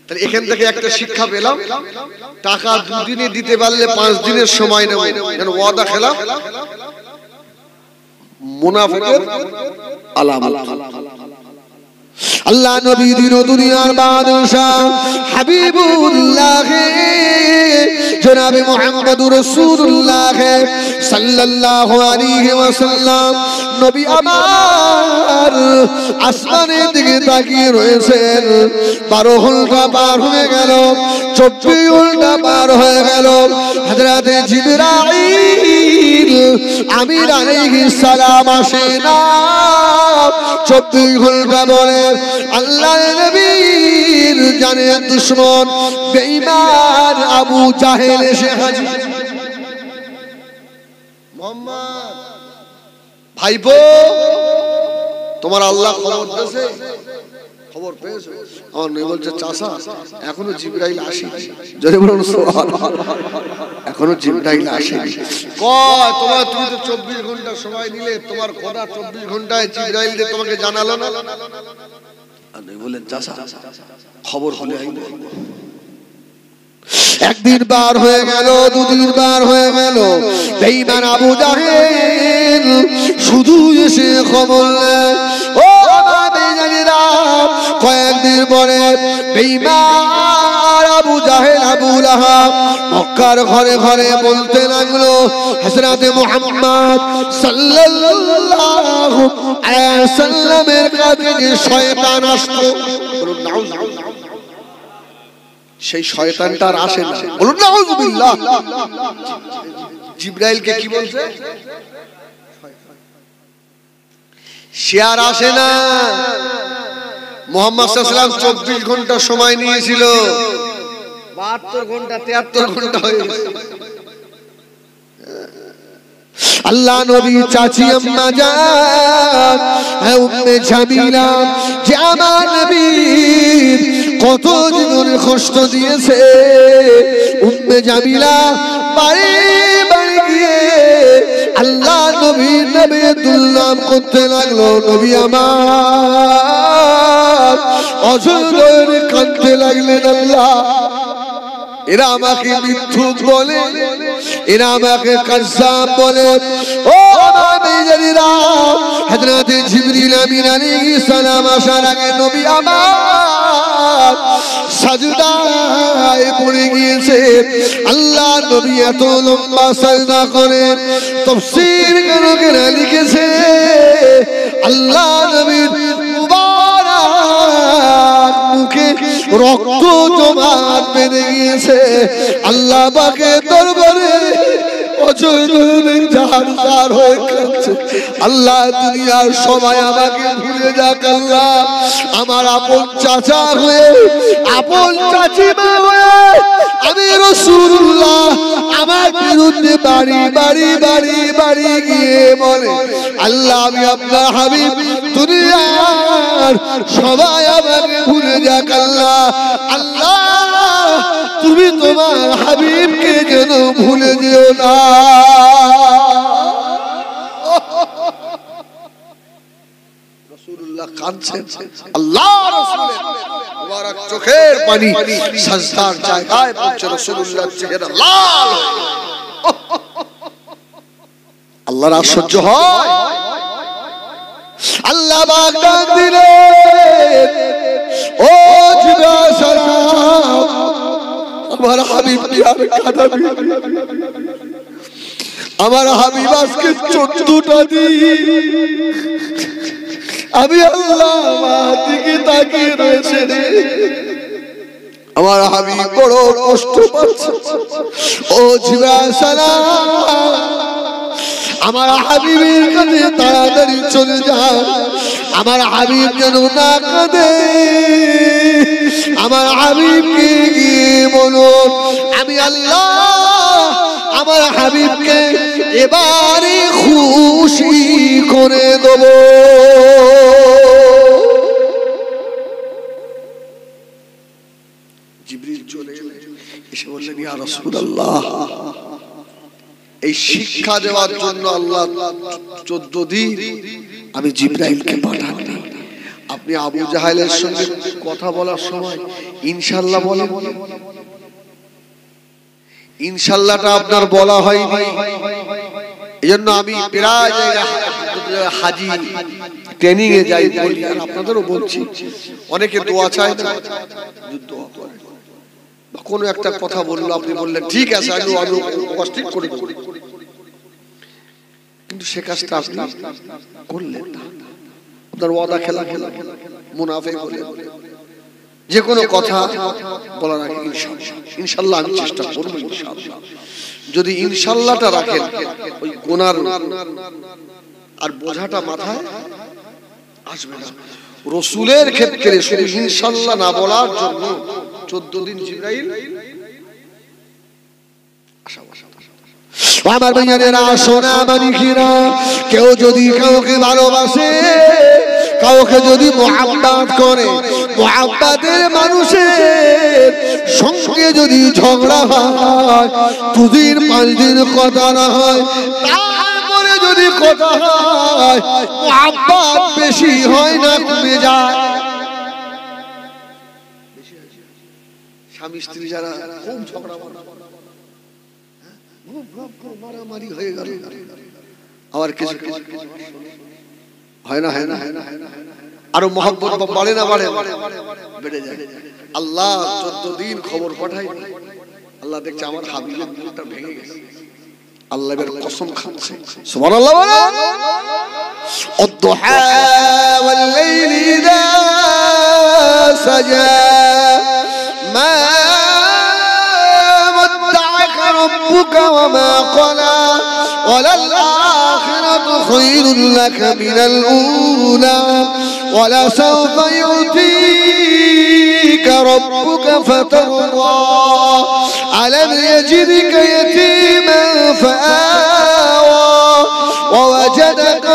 তাহলে এখান থেকে একটা শিক্ষা পেলাম, টাকা 2 দিনে দিতে পারলে 5 দিনের সময় নেব, যেন ওয়াদা খেলাফ মুনাফিকের আলামত। আল্লাহ নবী দিন দুনিয়ার বাদশাহ হাবিবুল্লাহ জনাবে মুহাম্মদুর রাসূলুল্লাহ সাল্লাল্লাহু আলাইহি ওয়াসাল্লাম নবী আমার আসমানের দিকে তাকিয়ে রয়েছেন। 12 ঘন্টা পার হয়ে গেল, 24 ঘন্টা পার হয়ে গেল। হযরতে জিবরাইল আমির আলাইহিস সালাম আসেন না। 24 ঘন্টা পরে আল্লাহর নবীর জানের দুশমন বেঈমান আবু জাহেল এসে হাজির। মুহাম্মদ ভাইপো তোমার আল্লাহ খবর দিয়েছে, খবর পেয়েছো? আমার নবী বলছে চাচা এখনো জিবরাইল আসেনি। যদি বলুন সুবহানাল্লাহ, এখনো জিবরাইল আসেনি। কয় তোমার তুমি তো 24 ঘন্টা সময় নিলে, তোমার খোদা 24 ঘন্টায় জিবরাইল দিয়ে তোমাকে জানালো না? আর নবী বলেন চাচা খবর হলে আমি বলবো। একদিন বার হয়ে গেল, 2 দিন বার হয়ে গেল, বেঈমান আবু জাহেল শুধু এসে খবর নেয়। ও আমার বেঈমানেরা, কয়েকদিন পরে বেঈমান আবু জাহেল আবু লাহাব মক্কার ঘরে ঘরে বলতে লাগলো হযরতে মুহাম্মদ সাল্লাল্লাহু আলাইহি ওয়াসাল্লামের কাছে যে শয়তান আসতো, বলুন নাউযুবিল্লাহ, সেই শয়তানটা আর আসে না। বলুন নাউযুবিল্লাহ। জিবরাইলকে কি বলছে? শেয়ার আসে না। মুহাম্মদ সাল্লাল্লাহু আলাইহি ওয়াসাল্লাম 24 ঘন্টা সময় নিয়েছিল, 72 ঘন্টা 73 ঘন্টা হয়ে গেছে। আল্লাহ নবী চাচি আম্মা জান হে উম্মে জামিলা যে আমার নবী কত জীবনে কষ্ট দিয়েছে। উম্মে জামিলা বাড়ি বাড়ি গিয়ে আল্লাহ নবী নবিয়্যুল্লাহ করতে লাগলো। নবী আমার অঝরে কাঁদতে লাগলেন, আল্লাহ এরা আমাকে মিথ্যুক বলে, এরা আমাকে কাযযাব বলে। ও আমার ভাইজানেরা, হযরত জিবরিল আমিন আলাইহিস সালাম আসার আগে নবী আমার সাজদায় পড়ে গিয়েছে। আল্লাহ নবী এত লম্বা সাজদা করে তাফসীর কারকেরা লিখেছে আল্লাহ নবীর মুবারক মুখে রক্ত জমাট বেঁধে গিয়েছে। আল্লাহ পাকের দরবারে আল্লাহ দুনিয়ার সবাই আমাকে ভুলে যাক, আল্লাহ আমার আপন চাচা হয়ে আপন চাচিমা হয়ে আমি রাসূলুল্লাহ আমার বিরুদ্ধে বাড়ি বাড়ি বাড়ি বাড়ি গিয়ে বলে আল্লাহ আমি আপনার হাবিব, দুনিয়ার সবাই আমাকে ভুলে যাক, আল্লাহ আল্লাহ তুমি তোমার হাবিবকে যেন ভুলে যেও না। রাসূলুল্লাহ কাঁদছেন, আল্লাহ রাসূলের মুবারক চোখের পানি সাজদার জায়গায় পৌঁছে রাসূলুল্লাহর চেহারা লাল। আল্লাহর আশ্চর্য হয়, আল্লাহ পাক ডাক দিলেন, ও জিবরাইল সালাম আমার হাবিব কি আর কাঁদাবি? আমার হাবিব আজকে 14টা দিন আমি আল্লাহ আমার দিকে তাকিয়ে রয়েছে রে। আমার হাবিব বড় কষ্ট পাচ্ছে। ও জিবরাইল সালাম আমার হাবিবের কাছে তাড়াতাড়ি চলে যাও, আমার হাবিব যেন না কাঁদে। আমার হাবিবকে গিয়ে বলো আমি আল্লাহ আমার হাবিবকে এবারে খুশি করে দেব। জিবরিল চলে এসে বললেন, ইয়া রাসূলুল্লাহ এই শিক্ষা দেওয়ার জন্য আল্লাহ 14 দিন আমি জিবরাইলকে পাঠাননি। আপনি আবু জাহেলের সঙ্গে কথা বলার সময় ইনশাআল্লাহ বলেন, ইনশাআল্লাহটা আপনার বলা হয়নি। এজন্য আমি প্রায় হাজি ট্রেনিং এ যাই বলি, আর আপনাদেরও বলছি, অনেকে দোয়া চায় না, দোয়া করে বা কোনো একটা কথা বললো, আপনি বললেন ঠিক আছে আমি উপস্থিত করে দেব, কিন্তু সে কাজটা আপনি করলেন না, আপনার ওয়াদা খেলা মুনাফিক বলে যে কোনো কথা বলার আগে ইনশাআল্লাহ আমি চেষ্টা করব, ইনশাআল্লাহ যদি ইনশাআল্লাহটা রাখেন ওই গুনার আর বোঝাটা মাথায় আসবে না। রাসূলের ক্ষেত্রে শুধু ইনশাআল্লাহ না বলার জন্য 14 দিন জিবরাইল আমার ভাইয়েরা সোনা মানিকেরা, কেউ যদি কাউকে ভালোবাসে, কাউকে যদি মুহাব্বত করে, মুহাব্বতের মানুষের সঙ্গে যদি ঝগড়া হয়, 2 দিন 5 দিন কথা না হয়, তারপরে যদি কথা হয় মুহাব্বত বেশি হয় না কমে যায়। স্বামী স্ত্রী যারা খুব ঝগড়া মারামারি হয়ে গেল, আবার কিছু হয় না হয় না আরো মহব্বত বাড়ে না বাড়ে বেড়ে যায়। আল্লাহ 14 দিন খবর পাঠায়, আল্লাহ দেখছে আমার হাবিবের দিলটা ভেঙে গেছে, আল্লাহ এর কসম খাচ্ছে। সুবহানাল্লাহ বলেন, আদ-দুহা ওয়াল লাইলি ইযা সাজা মা ওয়াদ্দা'আকা রাব্বুকা ওয়া মা ক্বালা ওয়ালাল আখিরাতু خير لك من الأولى ولسوف يؤتيك ربك فترضى ألم يجدك يتيما فآوى ووجدك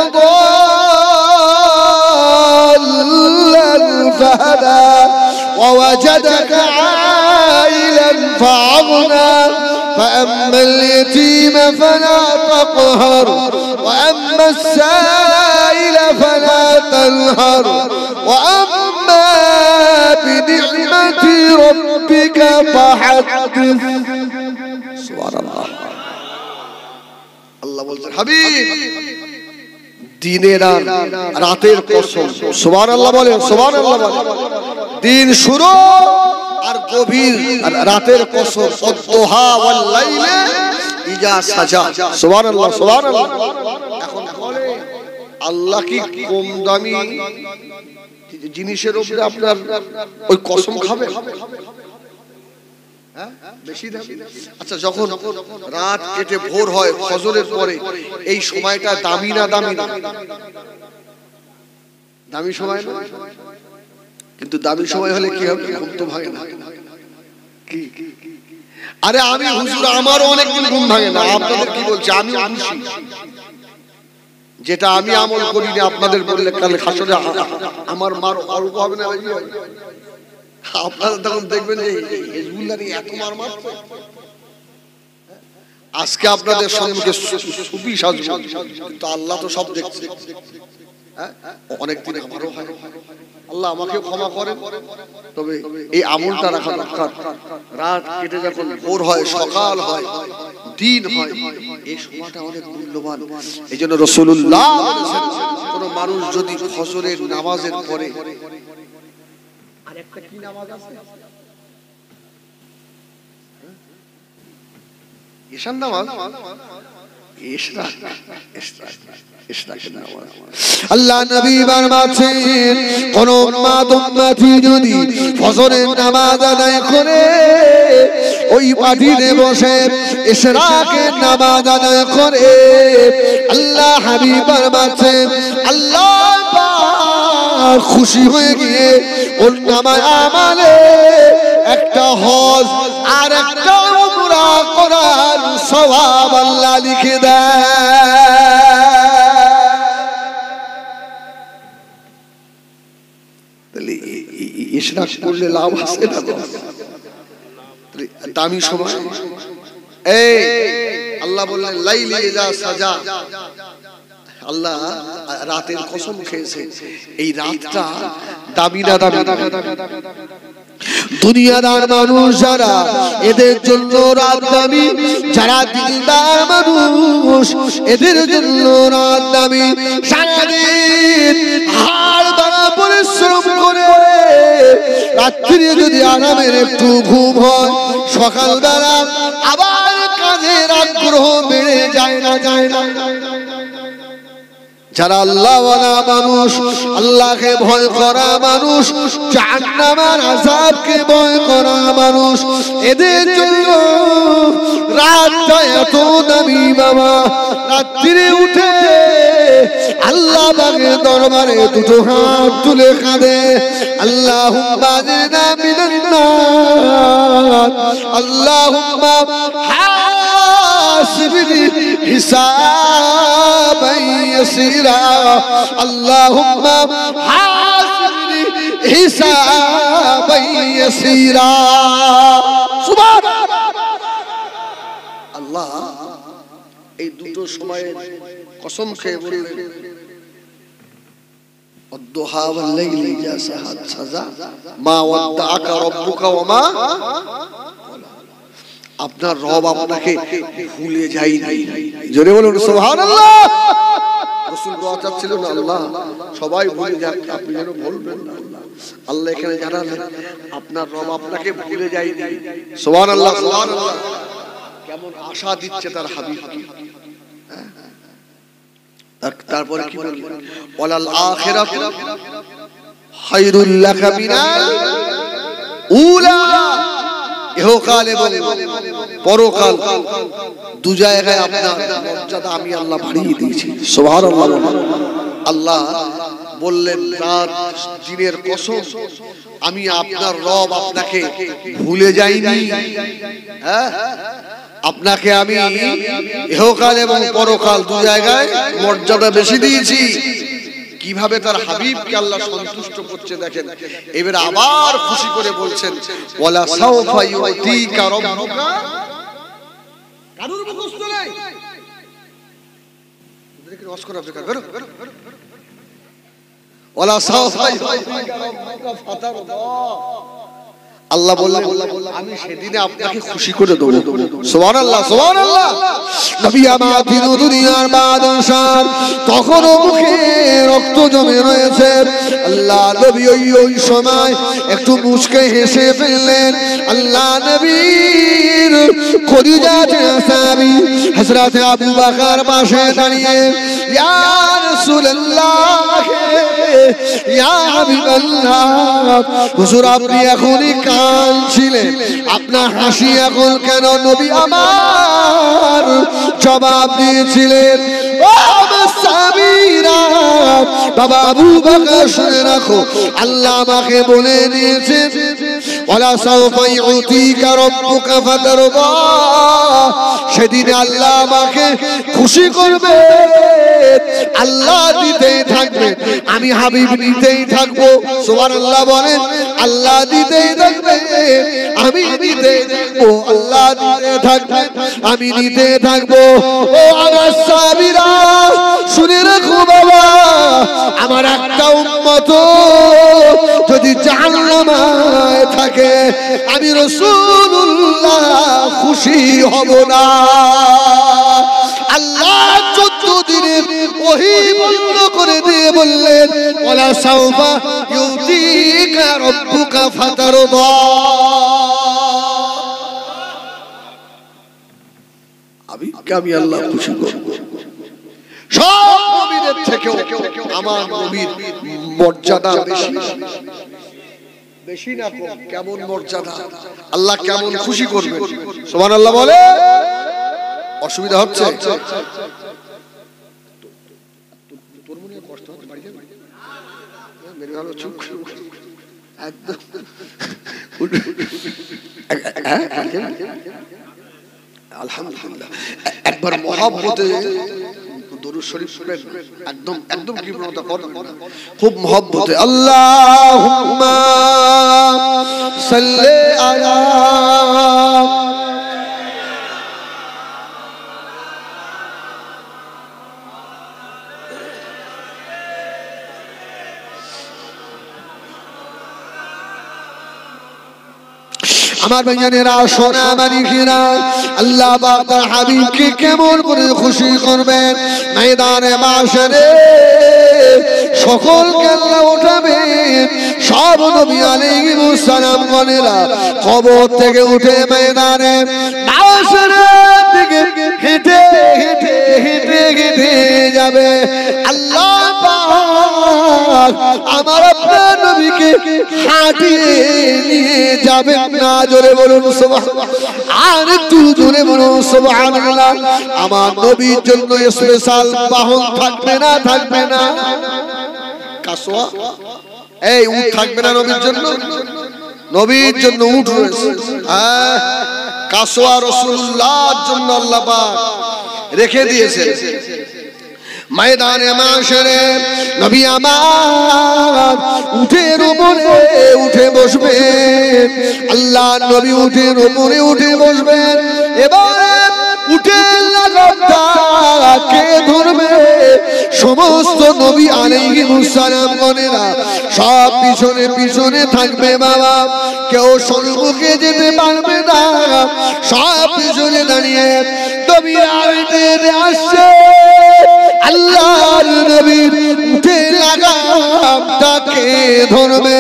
ضالا فهدى ووجدك عائلا فأغنى فأما اليتيم فلا تقهر وأما السائل فلا تنهر وأما بنعمة ربك فحدث سبحان الله الله বলছেন হাবিব দিনের আর রাতের কসম সুবহানাল্লাহ বলেন সুবহানাল্লাহ বলেন দিন শুরু আর গভীর রাতের কসম অদ্দুহা ওয়াল লাইলি ইজা সাজা সুবহানাল্লাহ সুবহানাল্লাহ এখন বলে আল্লাহ কি কম দামি জিনিসের উপরে আপনার ওই কসম খাবে হ্যাঁ বেশি দামি আচ্ছা যখন রাত কেটে ভোর হয় ফজরের পরে এই সময়টা দামি না দামি না দামি সময় না কিন্তু দামি সময় হলে কি হবে ঘুম তো ভাঙে না কি আরে আমি হুজুর আমারও অনেকদিন ঘুম ভাঙে না আপনাদের কি বলছি আমি খুশি যেটা আমি আমল করি না আপনাদের বললে কালে হাসরে আমার মার অল্প হবে না ভাই আপনারা তখন দেখবেন যে হিজবুল্লাহর এত মার মারছে আজকে আপনাদের সম্মুখে সুফি সাজবো কিন্তু আল্লাহ তো সব দেখছে অনেক দিন আমারও হয় আল্লাহ আমাকে ক্ষমা করেন তবে এই আমলটা রাখা দরকার রাত কেটে যখন ভোর হয় সকাল হয় দিন হয় এই সময়টা অনেক মূল্যবান এইজন্য রাসূলুল্লাহ কোন মানুষ যদি ফজরের নামাজের পরে আরেকটা কি নামাজ আছে ঈশান নামাজ আল্লাহ নবী ফরমাচ্ছেন কোন উম্মতি যদি ফজরের নামাজ আদায় করে ওই মাটিতে বসে ইশরাকের নামাজ আদায় করে আল্লাহ হাবিব ফরমাচ্ছেন আল্লাহ পাক খুশি হয়ে গিয়ে ওর নামাজ আমলে একটা হজ আর একটা উমরা করার সওয়াব আল্লাহ লিখে দেয় তাহলে ইশরাক করলে লাভ আছে না দামি সময় এই আল্লাহ বললেন লাইলি ইজা সাজা আল্লাহ রাতের কসম খেয়েছে এই রাতটা দামি না দামি দুনিয়াদার মানুষ যারা এদের জন্য রাত দামি যারা দিলদার মানুষ এদের জন্য রাত দামি সারাদিন হাড় ভাঙা পরিশ্রম করে রাত্রি যদি আরামের একটু ঘুম হয় সকালবেলা আবার কাজের আগ্রহ বেড়ে যায় না যারা আল্লাহওয়ালা মানুষ আল্লাহকে ভয় করা মানুষ জাহান্নামের আযাবকে ভয় করা মানুষ এদের জন্য রাতটা এত দামি বাবা রাত্রিরে উঠে আল্লাহ পাকের দরবারে দুটো হাত তুলে কাঁদে আল্লাহুম্মা আজনা মিনান নার আল্লাহুম্মা حاسبني حسابا يسيرا اللهم حاسبني حسابا يسيرا سبحان الله এই দুটো সময়ে কসম খেয়ে বললেন الضحى والليل إذا سجى ما ودعك ربك وما আপনার রব আপনাকে ভুলে যায় নাই জোরে বলুন সুবহানাল্লাহ রাসূল দোয়া চাচ্ছিলেন আল্লাহ সবাই ভুলে যাক আপনি যেন বলবেন না আল্লাহ আল্লাহ এখানে জানালেন আপনার রব আপনাকে ভুলে যায় নাই সুবহানাল্লাহ সুবহানাল্লাহ কেমন আশা দিচ্ছে তার হাবিবকে তারপরে কি বললেন ওয়ালাল আখিরাতু খায়রুল লাকা মিনাল উলা ইহকালে বলে পরকাল দু জায়গায় আপনার মর্যাদা আমি আল্লাহ বাড়িয়ে দিয়েছি। সুবহানাল্লাহ। আল্লাহ বললেন রাত দিনের কসম, আমি আপনার রব আপনাকে ভুলে যাইনি। হ্যাঁ, আপনাকে আমি ইহকাল এবং পরকাল দু জায়গায় মর্যাদা বেশি দিয়েছি। কিভাবে তার হাবিবকে আল্লাহ সন্তুষ্ট করছে দেখেন। এবারে আবার খুশি করে বলছেন ওয়ালা সাওফা ইউতিকা রাব্বুকা। কারুর মুখস্থ নাই, ওদেরকে রস করে আপনি বেরো ওয়ালা সাওফা ইউতিকা রাব্বুকা ফাতারদা। আল্লাহ বললেন আমি সেদিনে আপনাকে খুশি করে দেব। সুবহানাল্লাহ, সুবহানাল্লাহ। নবী আমার দুনিয়ার বাদশাহ, তখনও মুখে রক্ত জমে রয়েছে। আল্লাহ নবী ওই সময় একটু মুচকে হেসে ফেললেন। আল্লাহ নবীর খদিজাতে সাহাবী হযরত আবু বকর পাশে দাঁড়িয়ে ইয়া রাসূলুল্লাহ, ইয়া হাবিবাল্লাহ, হুজুর আপনি এখনই কাঁদছিলেন, আপনার হাসি এখন কেন? নবী আমার জবাব দিয়েছিলেন ও আমার সাহাবীরা, বাবা আবু বকর শুনে রাখো, আল্লাহ আমাকে বলে দিয়েছেন ওয়ালা সাওফা ইউতিকা রাব্বুকা ফাতারদা। সেদিন আল্লাহ আমাকে খুশি করবে, আল্লাহ দিতেই থাকবে, আমি হাবিব নিতেই থাকবো। সুবহানাল্লাহ বলেন। আল্লাহ দিতেই থাকবে, আমি নিতেই থাকবো, আল্লাহ দিতে থাকবে, আমি নিতে থাকবো। ও আমার সাহাবীরা শুনে রাখো বাবা, আমার একটা উম্মত যদি জাহান্নামে থাকে আমি রাসূলুল্লাহ খুশি হব না। আল্লাহ 14 দিনের ওহী বন্ধ করে দিয়ে বললেন ওয়ালা সাওফা ইউতিকা রাব্বুকা ফাতারদা। আমি আল্লাহ খুশি করব। সব নবীদের থেকেও আমার নবীর মর্যাদা বেশি। বেশি না কম? কেমন মর্যাদা, আল্লাহ কেমন খুশি করবে। সুবহানাল্লাহ বলে। অসুবিধা হচ্ছে? তোর মনে কষ্ট হচ্ছে, বাড়ি যাবে? মেরে ভালো চুপ একদম। আলহামদুলিল্লাহ। একবার মহব্বতে দরুদ শরীফ পড়েন, একদম একদম কৃপণতা করবেন না, খুব মহব্বতে আল্লাহুম্মা সাল্লি আলা। আমার ভাইজানেরা, সোনা মানিকেরা, আল্লাহ পাক তার হাবিবকে কেমন করে খুশি করবেন। ময়দানে মাশরে সকলকে আল্লাহ উঠাবেন। সব নবী আলাইহিস সালাম গণেরা কবর থেকে উঠে ময়দানে মাশরে দিকে হেঁটে হেঁটে হেঁটে হেঁটে যাবে। আল্লাহ পাক আমার আপনার নবীকে হাঁটিয়ে নিয়ে যাবেন না। জোরে বলুন সুবহানাল্লাহ। আর একটু জোরে বলুন সুবহানাল্লাহ। আমার নবীর জন্য স্পেশাল বাহন থাকবে না? থাকবে না? কাসওয়া, এই উট থাকবে না নবীর জন্য? নবীর জন্য উট রয়েছে। হ্যাঁ, কাসওয়া রাসূলুল্লাহর জন্য আল্লাহ পাক রেখে দিয়েছে। ময়দানে মাশরে নবী আমার উটের উপরে উঠে বসবেন। আল্লাহ নবী উটের উপরে উঠে বসবেন। এবারে উটের লাগামটা কে ধরবে? সমস্ত নবী আলাইহিস সালাম গণেরা সব পিছনে পিছনে থাকবে বাবা, কেউ সম্মুখে যেতে পারবে না। সব পিছনে দাঁড়িয়ে নবী আসছে। আল্লাহর নবীর উটের লাগামটা কে ধরবে?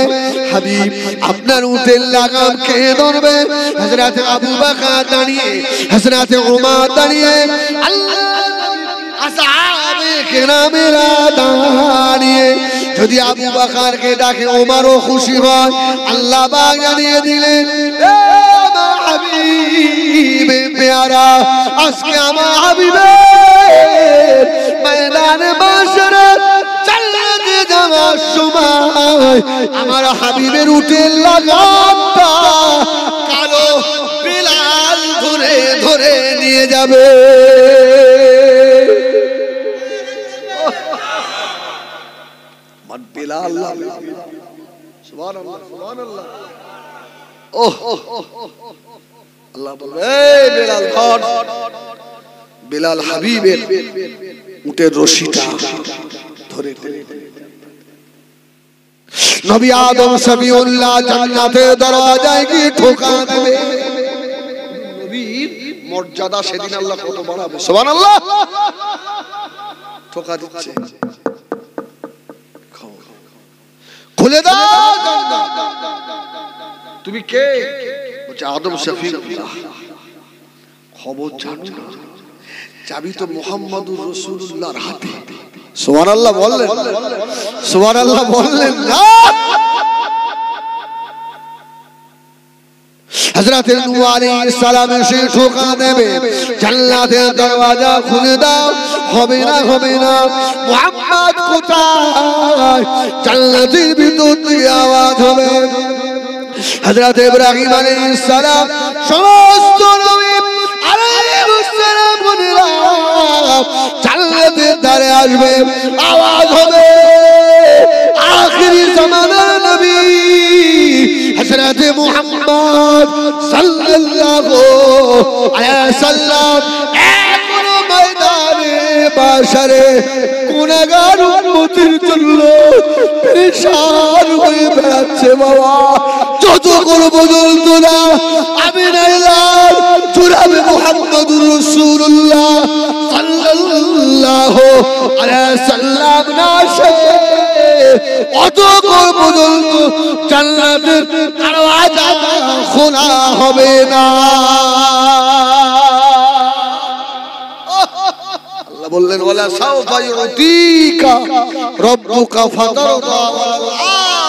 হাবিব আপনার উটের লাগাম কে ধরবে? হযরত আবু বকর দাঁড়িয়ে, হযরত ওমর দাঁড়িয়ে, আল্লাহ আসহাবে কেরামেরা দাঁড়িয়ে। যদি আবু বকরকে ডাকে ওমরও খুশি হয়। আল্লাহ পাক জানিয়ে দিলেন এ আমার হাবিব পেয়ারা আজকে আমার হাবিবের ময়দানে মাশরে জান্নাতে যাওয়ার সময় আমার হাবিবের উটের লাগামটা কালো বিলাল ধরে ধরে নিয়ে যাবে। আমার বিলাল সুবহানাল্লাহ সুবহানাল্লাহ। ওহ আল্লাহ বলবে এই বিলাল ধর, বিলাল হাবিবের উটের রশিটা ধরে ধরে নবী আদম সমিউল্লাহ জান্নাতের দরজায় গিয়ে ঠোকা দেবে। নবীর মর্যাদা সেদিন আল্লাহ কত বাড়াবে, সুবহানাল্লাহ। ঠোকা দিচ্ছে, খুলে দাও জান্নাত। তুমি কে? বলছে আদম শফিউল্লাহ। খবর জানো না, চাবি তো মুহাম্মদুর রাসূলুল্লাহর হাতে। সুবহানাল্লাহ বললেন, সুবহানাল্লাহ বললেন না। হযরত নূহ আলাইহিস সালাম এসে ঠোকা দেবে, জান্নাতের দরওয়াজা খুলে দাও। হবে না হবে না, মুহাম্মদ কোথায়? জান্নাতের ভিতর থেকে আওয়াজ হবে। হযরত ইব্রাহিম আলাইহিস সালাম সমস্ত নবী আলাইহিস সালামরা জান্নাতের দ্বারে আসবে, আওয়াজ হবে। আখিরি জামানার নবী হযরত মুহাম্মদ সাল্লাল্লাহু আলাইহি ওয়াসাল্লাম এখন ময়দানে বাশারে গুনাহগার উম্মতের জন্য পেরেশান হয়ে বেড়াচ্ছে। বাবা যত করবো বলতো না, আমি নাইলাম জুরাবে মুহাম্মদুর রাসূলুল্লাহ সাল্লাল্লাহু আলাইহি ওয়াসাল্লাম না আসে অত করবো বলতো জান্নাতের দরওয়াজা খোলা হবে না। আল্লাহ বললেন ওয়ালা সাওফা ইউতিকা রাব্বুকা ফাতারদা ওয়াল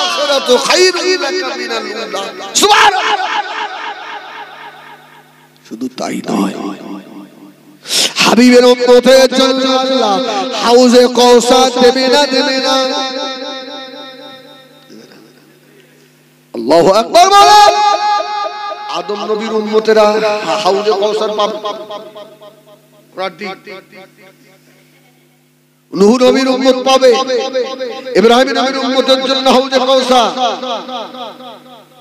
আখিরাতু খায়রুন লাকা মিনাল উলা। সুবহানাল্লাহ। শুধু তাই নয়, হাবিবের উম্মতের জন্য আল্লাহ হাউজে কাউসার দেবে না দেবে না। আল্লাহু আকবার বলেন। আদম নবীর উম্মতেরা হাউজে কাউসার পাবে। নূহ নবীর উম্মত পাবে, ইব্রাহিম নবীর উম্মতের জন্য হাউজে কাউসার।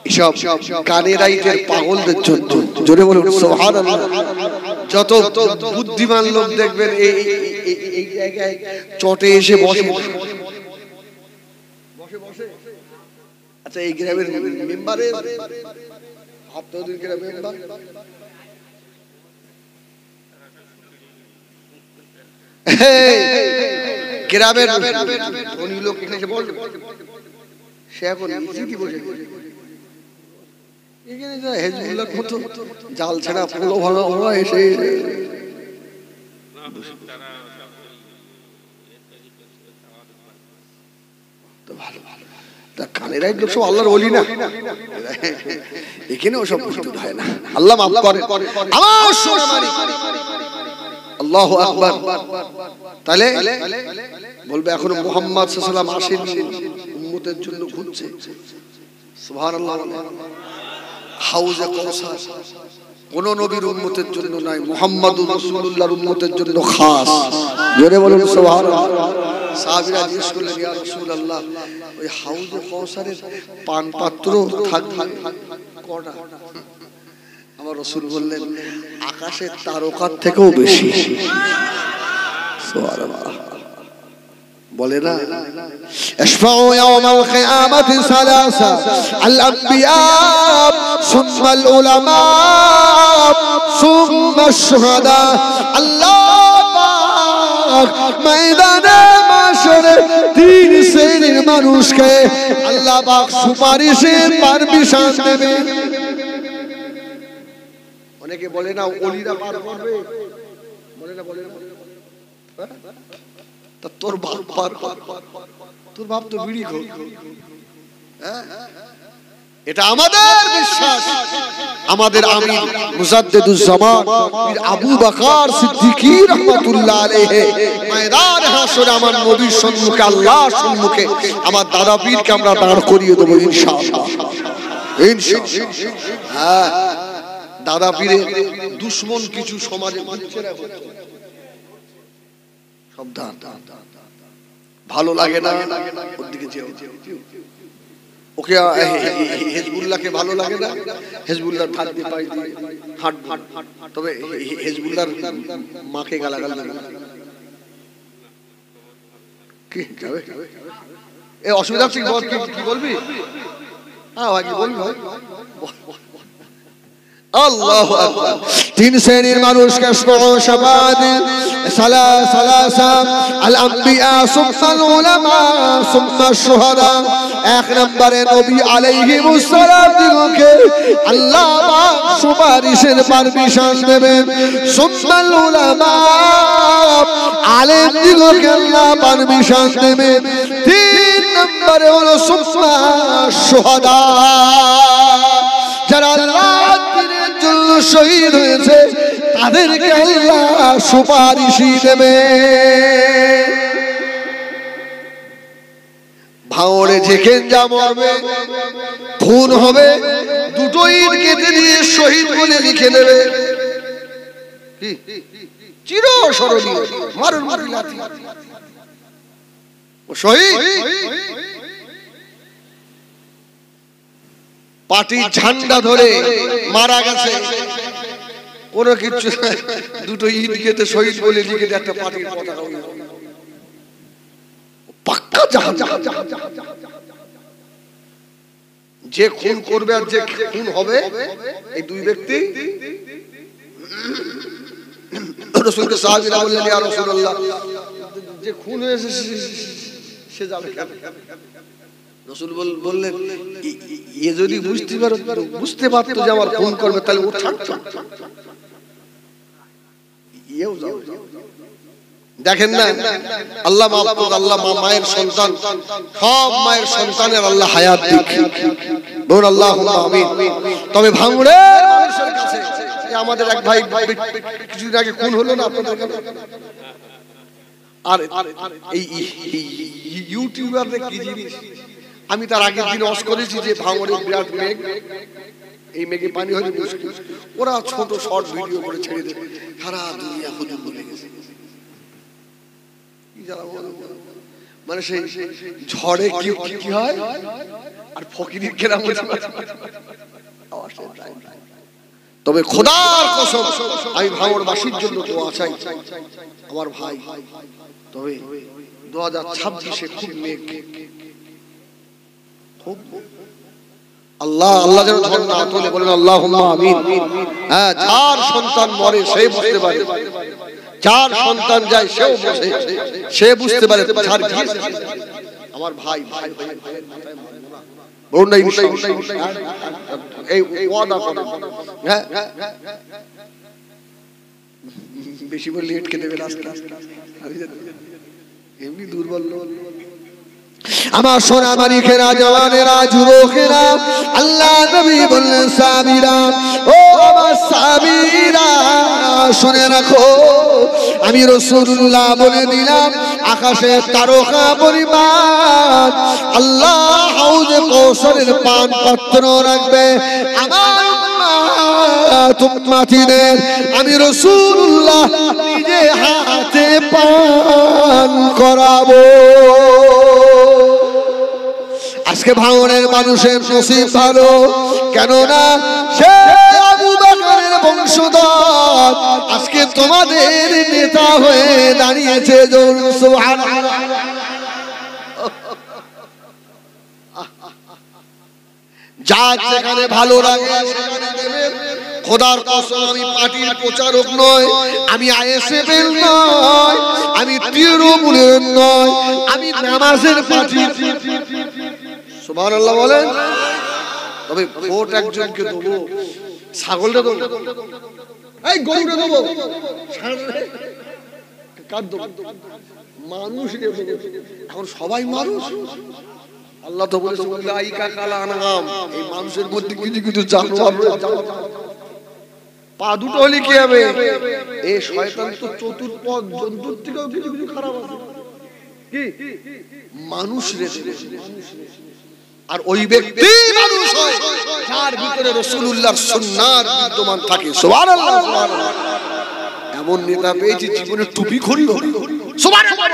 এসব কানেরাইটের পাগলদের জন্য। জোরে বলুন সুবহানাল্লাহ। যত বুদ্ধিমান লোক দেখবেন এই জায়গায় চটে এসে বসে বসে। আচ্ছা এই গ্রামের মেম্বারে আপনাদের গ্রামের মেম্বার গ্রামের ধনী লোক এসে বলবে, সে এখন ইজিটি বসে এখানে যা হেজবুল্লাহর মতো জাল ছাড়া পুরো ভালো ভালো এসে তো ভালো ভালো তা কানেরাই লোক সব আল্লাহর ওলি না, এখানে ওসব প্রস্তুত হয় না। আল্লাহ মাফ করে আমার সোনা মানিক। আল্লাহু আকবার। তাহলে বলবে এখনো মুহাম্মদ সাল্লাল্লাহু আলাইহি ওয়াসাল্লাম আসেননি, উম্মতের জন্য ঘুরছে। সুবহানাল্লাহ। হাউজে কাউসার কোন নবীর উম্মতের জন্য নাই, মুহাম্মদুর রাসূলুল্লাহর উম্মতের জন্য খাস। জোরে বলুন সুবহানাল্লাহ। সাহাবীরা জিজ্ঞেস করলেন ইয়া রাসূলুল্লাহ ওই হাউজে কাউসারের পান পাত্র থাকবে কটা? আমার রাসূল বললেন আকাশের তারকার থেকেও বেশি। সুবহানাল্লাহ। বলে না ইশফাউ ইয়াওমাল কিয়ামাতি সালাসা আল আম্বিয়া সুম্মাল উলামা সুম্মাশ শুহাদা। আল্লাহ পাক ময়দানে মাশরে তিন শ্রেণীর মানুষকে আল্লাহ পাক সুপারিশের পারমিশন দেবে। অনেকে বলে না ওলিরা পার করবে, বলে না বলে না। তা তোর বাপ পার, তোর বাপ তো বিড়ি খোর। এটা আমাদের বিশ্বাস। আমাদের আমির মুজাদ্দিদুজ্জামান পীর আবু বকর সিদ্দিকী রাহমাতুল্লাহ আলাইহি ময়দান হাসরে আমার নবীর সম্মুখে, আল্লাহর সম্মুখে আমার দাদা পীরকে আমরা দাঁড় করিয়ে দেব ইনশাআল্লাহ। ইনশাআল্লাহ। হ্যাঁ, দাদা পীরের দুশমন কিছু সমাজে সাবধান, ভালো লাগে না ওর দিকে যেও। ওকে হেজবুল্লাহকে ভালো লাগে না, হেজবুল্লাহর ধার দিয়ে পাই দিয়ে হাঁট, তবে হেজবুল্লাহর মাকে গালাগাল লাগে না। কি এ অসুবিধা হচ্ছে? কি বলবি? হ্যাঁ ভাই, কি বলবি? আল্লাহু আকবার। তিন শ্রেণীর মানুষকে শাফাআত সালাসা আল আম্বিয়া সুম্মাল উলামা সুম্মাশ শুহাদা। এক নম্বরে নবী আলাইহিমুস সালাম দিগকে আল্লাহ পাক সুপারিশের পারমিশন দেবেন। সুম্মাল উলামা, আলেম দিগকে আল্লাহ পারমিশন দেবেন। তিন নম্বরে হলো সুম্মাশ শুহাদা, যারা আল্লাহর দ্বীনের জন্য শহীদ হয়েছে তাদেরকে আল্লাহ সুপারিশি দেবে। ভাঙড়ে যেখানে যা মরবে, খুন হবে, দুটো ইট কেটে দিয়ে শহীদ বলে লিখে নেবে। চির স্মরণীয় মারুন লাথি ও শহীদ। পার্টির ঝান্ডা ধরে মারা গেছে, কোনো কিছু দুটো ইট কেটে শহীদ বলে লিখে একটা পার্টির পতাকা পাক্কা জাহান। যে খুন করবে আর যে খুন হবে, এই দুই ব্যক্তি। রাসূলকে সাহাবীরা বললেন, ইয়া রাসূলুল্লাহ, যে খুন হয়েছে সে যাবে কেন? রাসূল বললেন, এ যদি বুঝতে পারতো যে আমার খুন করবে তাহলে ও ছাড়তো। দেখেন না, আল্লাহ আল্লাহ মায়ের সন্তান, সব মায়ের সন্তানের আল্লাহ হায়াত দিক, বলুন আল্লাহুম্মা আমিন। তবে ভাঙড়ের মানুষের কাছে আমাদের এক ভাই কিছুদিন আগে খুন হলো না আপনাদের কাছে, আর এই ইউটিউবারদের কি জিনিস, আমি তার আগের দিন অস করেছি যে ভাঙড়ের বিরাট মেঘ, এই মেঘে পানি হলে মুশকিল, ওরা ছোট শর্ট ভিডিও করে ছেড়ে দেবে, সারা দুনিয়া হুজুম বলে গেছে। মানে সেই ঝড়ে কি হয় আর ফকিরের কেরাম। তবে খোদার কসম, আমি ভাঙড়বাসীর জন্য দোয়া চাই আমার ভাই। তবে 2026-এ খুব মেঘ, খুব আল্লাহ যেন ঝড় না তোলে, বলেন আল্লাহুম্মা আমিন। হ্যাঁ, যার সন্তান মরে সে বুঝতে পারে, যার সন্তান যায় সেও বোঝে, সে বুঝতে পারে আমার ভাই ভাই বলুন না এই ওয়াদা করে। হ্যাঁ, বেশি বললে এটকে দেবে রাস্তা, এমনি দুর্বল। আমার সোনা মানিকেরা, জওয়ানেরা, যুবকেরা, আল্লাহ নবী বললেন, সাবিরা, ও আমার সাবিরা, শুনে রাখো, আমি রাসূলুল্লাহ বলে দিলাম, আকাশে তারকা পরিমাণ আল্লাহ হাউজে কাউসারের পান পাত্র রাখবে আমার উম্মতিদের। আমি রাসূলুল্লাহ নিজে হাতে পান করাবো। আজকে ভাঙড়ের মানুষের নসিব ভালো, কেননা সে আবু বকরের বংশধর আজকে তোমাদের নেতা হয়ে দাঁড়িয়েছে। সুবহানাল্লাহ। যার যেখানে ভালো লাগে সেখানে দেবেন। খোদার কসম, আমি পার্টির প্রচারক নয়, আমি আইএসএফের নয়, আমি তৃণমূলের নয়, আমি নামাজের পার্টি। সুবহানাল্লাহ বলেন। তবে ভোট একজনকে দেবো, ছাগলটা দেবো, এই গরুটা দেবো, কার দেবো? মানুষ। এখন সবাই মানুষ, আল্লাহ তো বলেছে উলাইকা কাল আনআম, এই মানুষের মধ্যে কিছু কিছু জানোয়ার রয়েছে। পা দুটো হলে কি হবে? এই শয়তান তো চতুর্পদ জন্তুর থেকেও কিছু কিছু খারাপ আছে। কি মানুষ রে, আর ওই ব্যক্তি মানুষ হয় যার ভিতরে রাসূলুল্লাহর সুন্নাত বিদ্যমান থাকে। সুবহানাল্লাহ, সুবহানাল্লাহ। এমন নেতা পেয়েছি জীবনে টুপি খড়ি হরি, সুবহানাল্লাহ।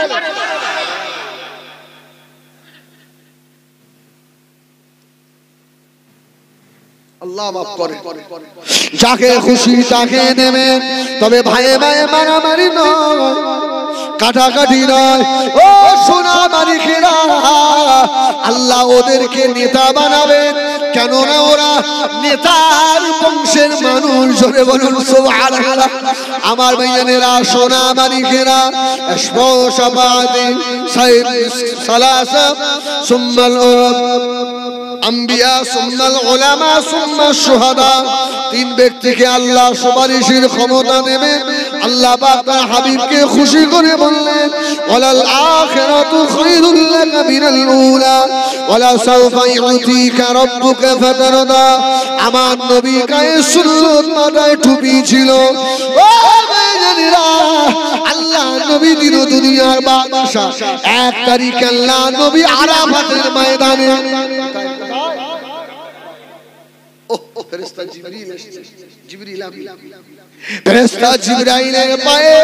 আল্লাহ মাফ করে, যাকে খুশি তাকে দেবেন, তবে ভাইয়ে ভাইয়ে মারামারি নয়, কাটাকাটি নয়। ও সোনা মানিকেরা, আল্লাহ ওদেরকে নেতা বানাবেন, কেননা ওরা নেতার বংশের মানুষ। জোরে বলুন সুবহানাল্লাহ। আমার ভাইয়েরা, সোনা মানিকেরা, ইসমু শাফাআতি সালাসা সুম্মাল আম্বিয়া সুম্মাল উলামা সুম্মাশ শুহাদা, তিন ব্যক্তিকে আল্লাহ সুপারিশের ক্ষমতা দেবেন। আল্লাহ পাক তার হাবিবকে খুশি করে বললেন, ওয়ালাল আখিরাতু খায়রুল লাকা মিনাল উলা ওয়ালা সাওফা ইউতিকা রাব্বুকা ফাতারদা। আমার নবী গায়ে সুন্নত, মাথায় টুপি ছিল। ও ভাইজানেরা, আল্লাহ নবী দিন দুনিয়ার বাদশা। 1 তারিখ আল্লাহ নবী আরাফাতের ময়দানে, ফেরেশতা জিবরিল এসেছে, জিবরিল আমিন, ফেরেশতা জিবরাইলের পায়ে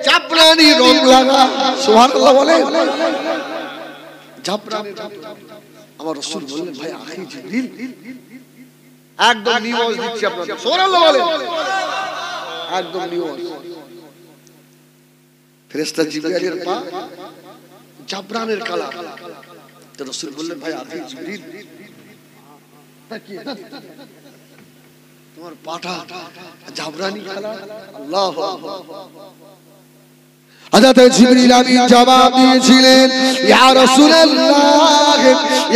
জাফরানি রং লাগা। সুবহানাল্লাহ বলে, জাফরানি। আমার রাসূল বললেন, ভাই আখি জিবরিল, একদম নিউজ দিচ্ছি আপনাদের। সুবহানাল্লাহ বলে, একদম নিউজ। ফেরেশতা জিবরাইলের পা জাফরানের কালার। তো রাসূল বললেন, ভাই আখি জিবরিল, তোমার পাটা জাফরানি কালার। আল্লাহু আকবার। হযরত জিবরিল আমিন জবাব দিয়েছিলেন, ইয়া রাসূলুল্লাহ,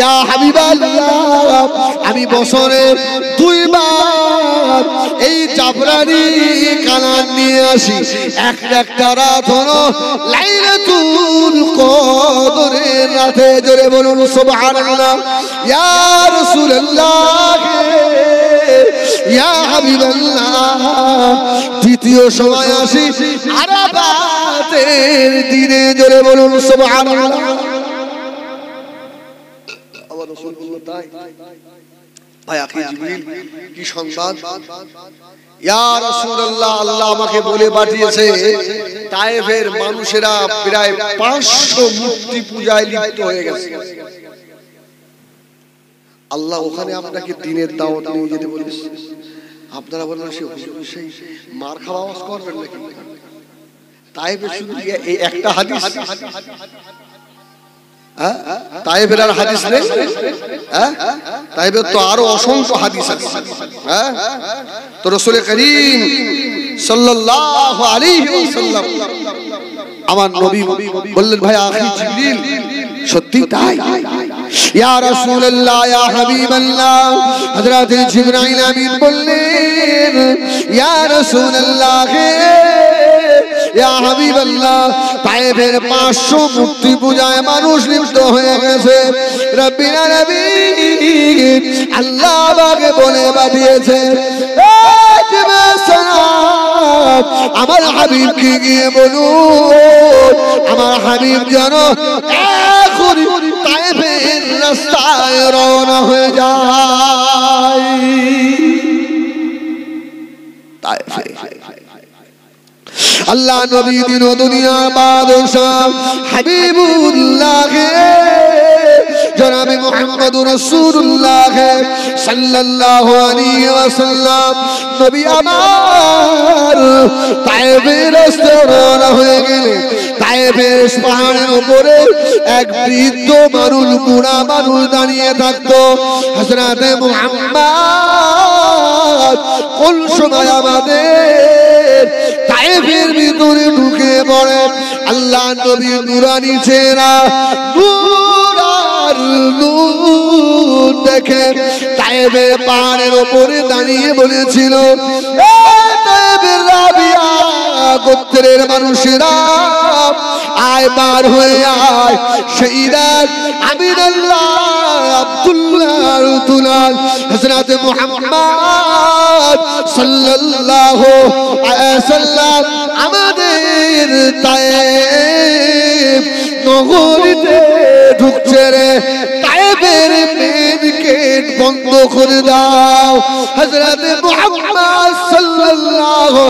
ইয়া হাবিবাল্লাহ, আমি বছরে 2 বার এই জাফরানি কালার নিয়ে আসি। একটা রাত হলো লাইলাতুল কদরের রাতে। জোরে বলুন সুবহানাল্লাহ। ইয়া রাসূলুল্লাহ, ইয়া হাবিবাল্লাহ, দ্বিতীয় সময় আসি আরাফাতের দিনে। জোরে বলুন সুবহানাল্লাহ। আমার রাসূল বলল, তাই ভাই আখি জিবরিল, কি সংবাদ? ইয়া রাসূলুল্লাহ, আল্লাহ আমাকে বলে পাঠিয়েছে তায়েফের মানুষেরা প্রায় 500 মূর্তি পূজায় লিপ্ত হয়ে গেছে। আল্লাহ ওখানে আপনাকে দিনের দাওয়াত নিয়ে যেতে বলেছে। আপনারা বলেন, সেই মার খাওয়া আওয়াজ করবেন নাকি? তায়েফের শুধু এই একটা হাদিস, তায়েফের আর হাদিস নেই? তায়েফের তো আরো অসংখ্য হাদিস আছে। তো রাসূল করিম সাল্লাল্লাহু আলাইহি ওয়াসাল্লাম, আমার নবী বললেন, ভাই আখি জিবরিল, সত্যি তাই? ইয়া রাসূলুল্লাহ, ইয়া হাবিবাল্লাহ, হযরত জিবরাইল আমিন বললেন, ইয়া রাসূলুল্লাহ, ইয়া হাবিবাল্লাহ, তায়েফের 500 মূর্তি পূজায় মানুষ লিপ্ত হয়ে গেছে। রব্বিল আলামিন আল্লাহ আমাকে বলে পাঠিয়েছে, আমার হাবিবকে গিয়ে বলুন, আমার হাবিব যেন এখন তায়েফের রাস্তায় রওনা হয়ে যায়। তায়েফে আল্লাহ নবী দিন দুনিয়ার বাদশা হাবিবুল্লাহ জনাবে মুহাম্মদুর রাসূলুল্লাহ সাল্লাল্লাহু আলাইহি ওয়াসাল্লাম, নবী আমার তায়েফের রাস্তায় রওনা হয়ে গেলেন। তায়েফের পাহাড়ের উপরে এক বৃদ্ধ মানুষ, বুড়া মানুষ দাঁড়িয়ে থাকতো। হযরত মুহাম্মদ কোন সময় আমাদের তায়েফের ভিতরে ঢুকে পড়ে। আল্লাহ নবী নূরানি চেহারা, নূর দেখে তায়েফের পাহাড়ের উপরে দাঁড়িয়ে বলেছিল, গোত্রের মানুষেরা আয় বার হয়ে আয় শহীদাত আমিনুল্লাহ আব্দুল্লাহ রুতুলাল হযরত মুহাম্মদ সাল্লাল্লাহু আলাইহি সাল্লাম আমাদের তায়েব নগরীতে ঢুকছে রে তায়েবের মেন গেট বন্ধ করে দাও হযরত মুহাম্মদ সাল্লাল্লাহু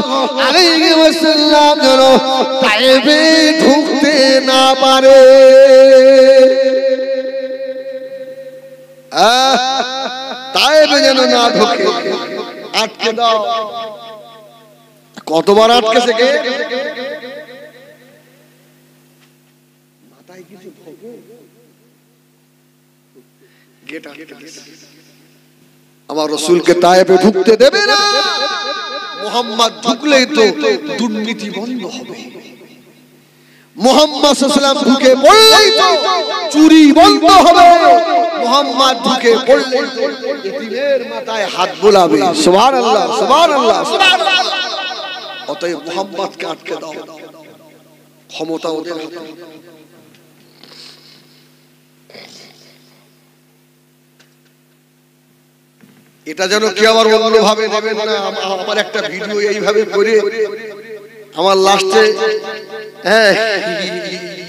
আলাইহি ওয়াসাল্লাম যেন তায়েবে ঢুকতে না পারে তায়েবে যেন না ঢোকে আটকে দাও কতবার আটকেছে কে মাথায় কিছু ঢোকে গেট আটকেছে আমার রাসূলকে তায়েবে ঢুকতে দেবে না মুহাম্মদ ঢুকলেই তো দুর্নীতি বন্ধ হবে মুহাম্মদ সাল্লাল্লাহু আলাইহি ওয়াসাল্লাম ঢুকে পড়লেই তো চুরি বন্ধ হবে মুহাম্মদ ঢুকে পড়লেই তো এতিমের মাথায় হাত বোলাবে সুবহানাল্লাহ সুবহানাল্লাহ সুবহানাল্লাহ অতএব মুহাম্মদকে আটকে দাও ক্ষমতা ওদের হাতে এটা যেন কি আবার অন্যভাবে নেবেন না আমার একটা ভিডিও এইভাবে করে আমার লাস্টে হ্যাঁ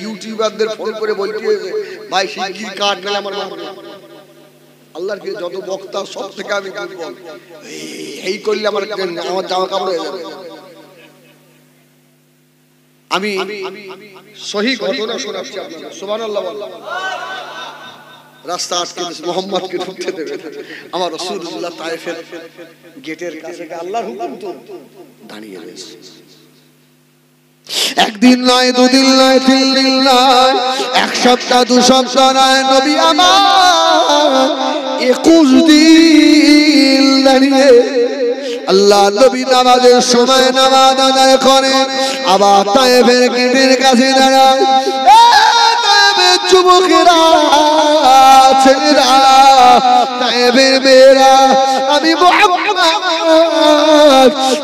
ইউটিউবারদের ফোন করে বলতে হয়েছে ভাই শিগগির কাট না আমার আল্লাহর কি যত বক্তা সব থেকে আমি দুর্বল এই করলে আমার জামা কাপড় হয়ে যাবে আমি সহি ঘটনা শোনাচ্ছি আপনাদের সুবহানাল্লাহ রাস্তা আটকে মুহাম্মদকে ঢুকতে দেবে আমার রাসূলুল্লাহ তায়েফের গেটের কাছে আল্লাহর হুকুম তো দাঁড়িয়ে রয়েছে একদিন নয় দুদিন নয় তিন দিন নয় এক সপ্তাহ দু সপ্তাহ নয় নবী আমার 21 দিন দাঁড়িয়ে আল্লাহ নবী নামাজের সময় নামাজ আদায় করে আবার তায়েফের গেটের কাছে দাঁড়ায় তায়েফের যুবকেরা ছেলেরা তায়েফের মেয়েরা আমি মুহাম্মদ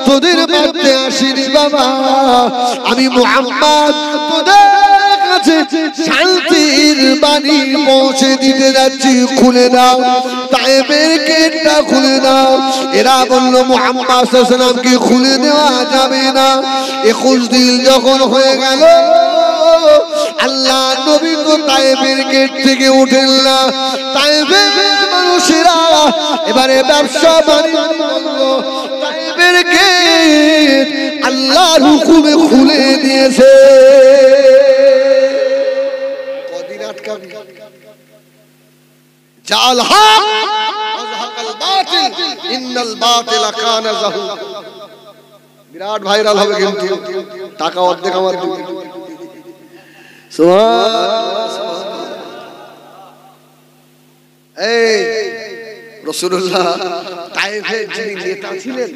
তোদের মধ্যে আসিনি বাবা আমি মুহাম্মদ তোদের কাছে শান্তির বাণী পৌঁছে দিতে যাচ্ছি খুলে দাও তায়েফের গেটটা খুলে দাও এরা বলল মুহাম্মদ সাল্লাল্লাহু আলাইহি ওয়াসাল্লামকে খুলে দেওয়া যাবে না 21 দিন যখন হয়ে গেল আল্লাহ নবী তো তায়েফের গেট থেকে উঠেন না তায়েফের মানুষেরা এবারে ব্যবসা বাণিজ্য করলো তায়েফের গেট আল্লাহর হুকুমে খুলে দিয়েছে কদিন আটকাবে জাল হক আযহাকাল বাতিল ইন্নাল বাতিলা কানা যাহুকা বিরাট ভাইরাল হবে কিন্তু টাকা অর্ধেক আমার দিবে এই রাসূলুল্লাহ তায়েফের যিনি নেতা ছিলেন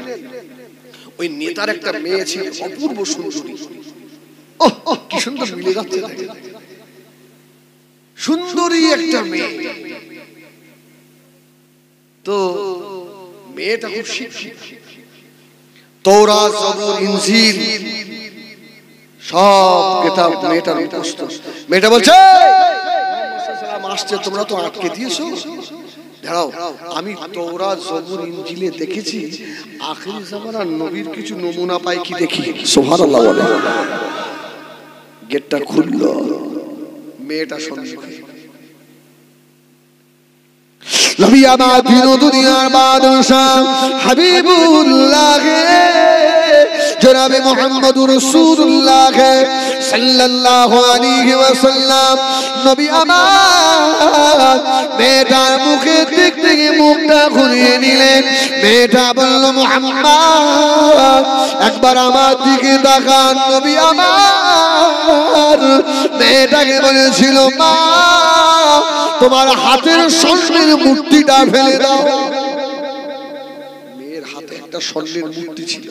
ওই নেতার একটা মেয়ে ছিল অপূর্ব সুন্দরী ওহ কি সুন্দর মিলে যাচ্ছে সুন্দরী একটা মেয়ে তো মেয়েটা খুব শিক্ষিত তওরাত জবুর ইনজিল সব কিতাব মেয়েটার মুখস্থ মেয়েটা বলছে আসছে তোমরা তো আটকে দিয়েছো দাঁড়াও আমি তওরাত জবুর ইনজিলে দেখেছি আখিরি জামানার নবীর কিছু নমুনা পাই কি দেখি সুবহানাল্লাহ বলে গেটটা খুললো মেয়েটা সম্মুখে নবী আমার দিন দুনিয়ার বাদশাহ হাবিবুল্লাহ জনাবে মুহাম্মদুর রাসূলুল্লাহ সাল্লাল্লাহু আলাইহি ওয়াসাল্লাম নবী আমার মেয়েটার মুখের দিক থেকে মুখটা ঘুরিয়ে নিলেন মেয়েটা বলল মুহাম্মদ একবার আমার দিকে তাকান নবী আমার মেয়েটাকে বলেছিল মা তোমার হাতের স্বর্ণের মূর্তিটা ফেলে দাও মেয়ের হাতে একটা স্বর্ণের মূর্তি ছিল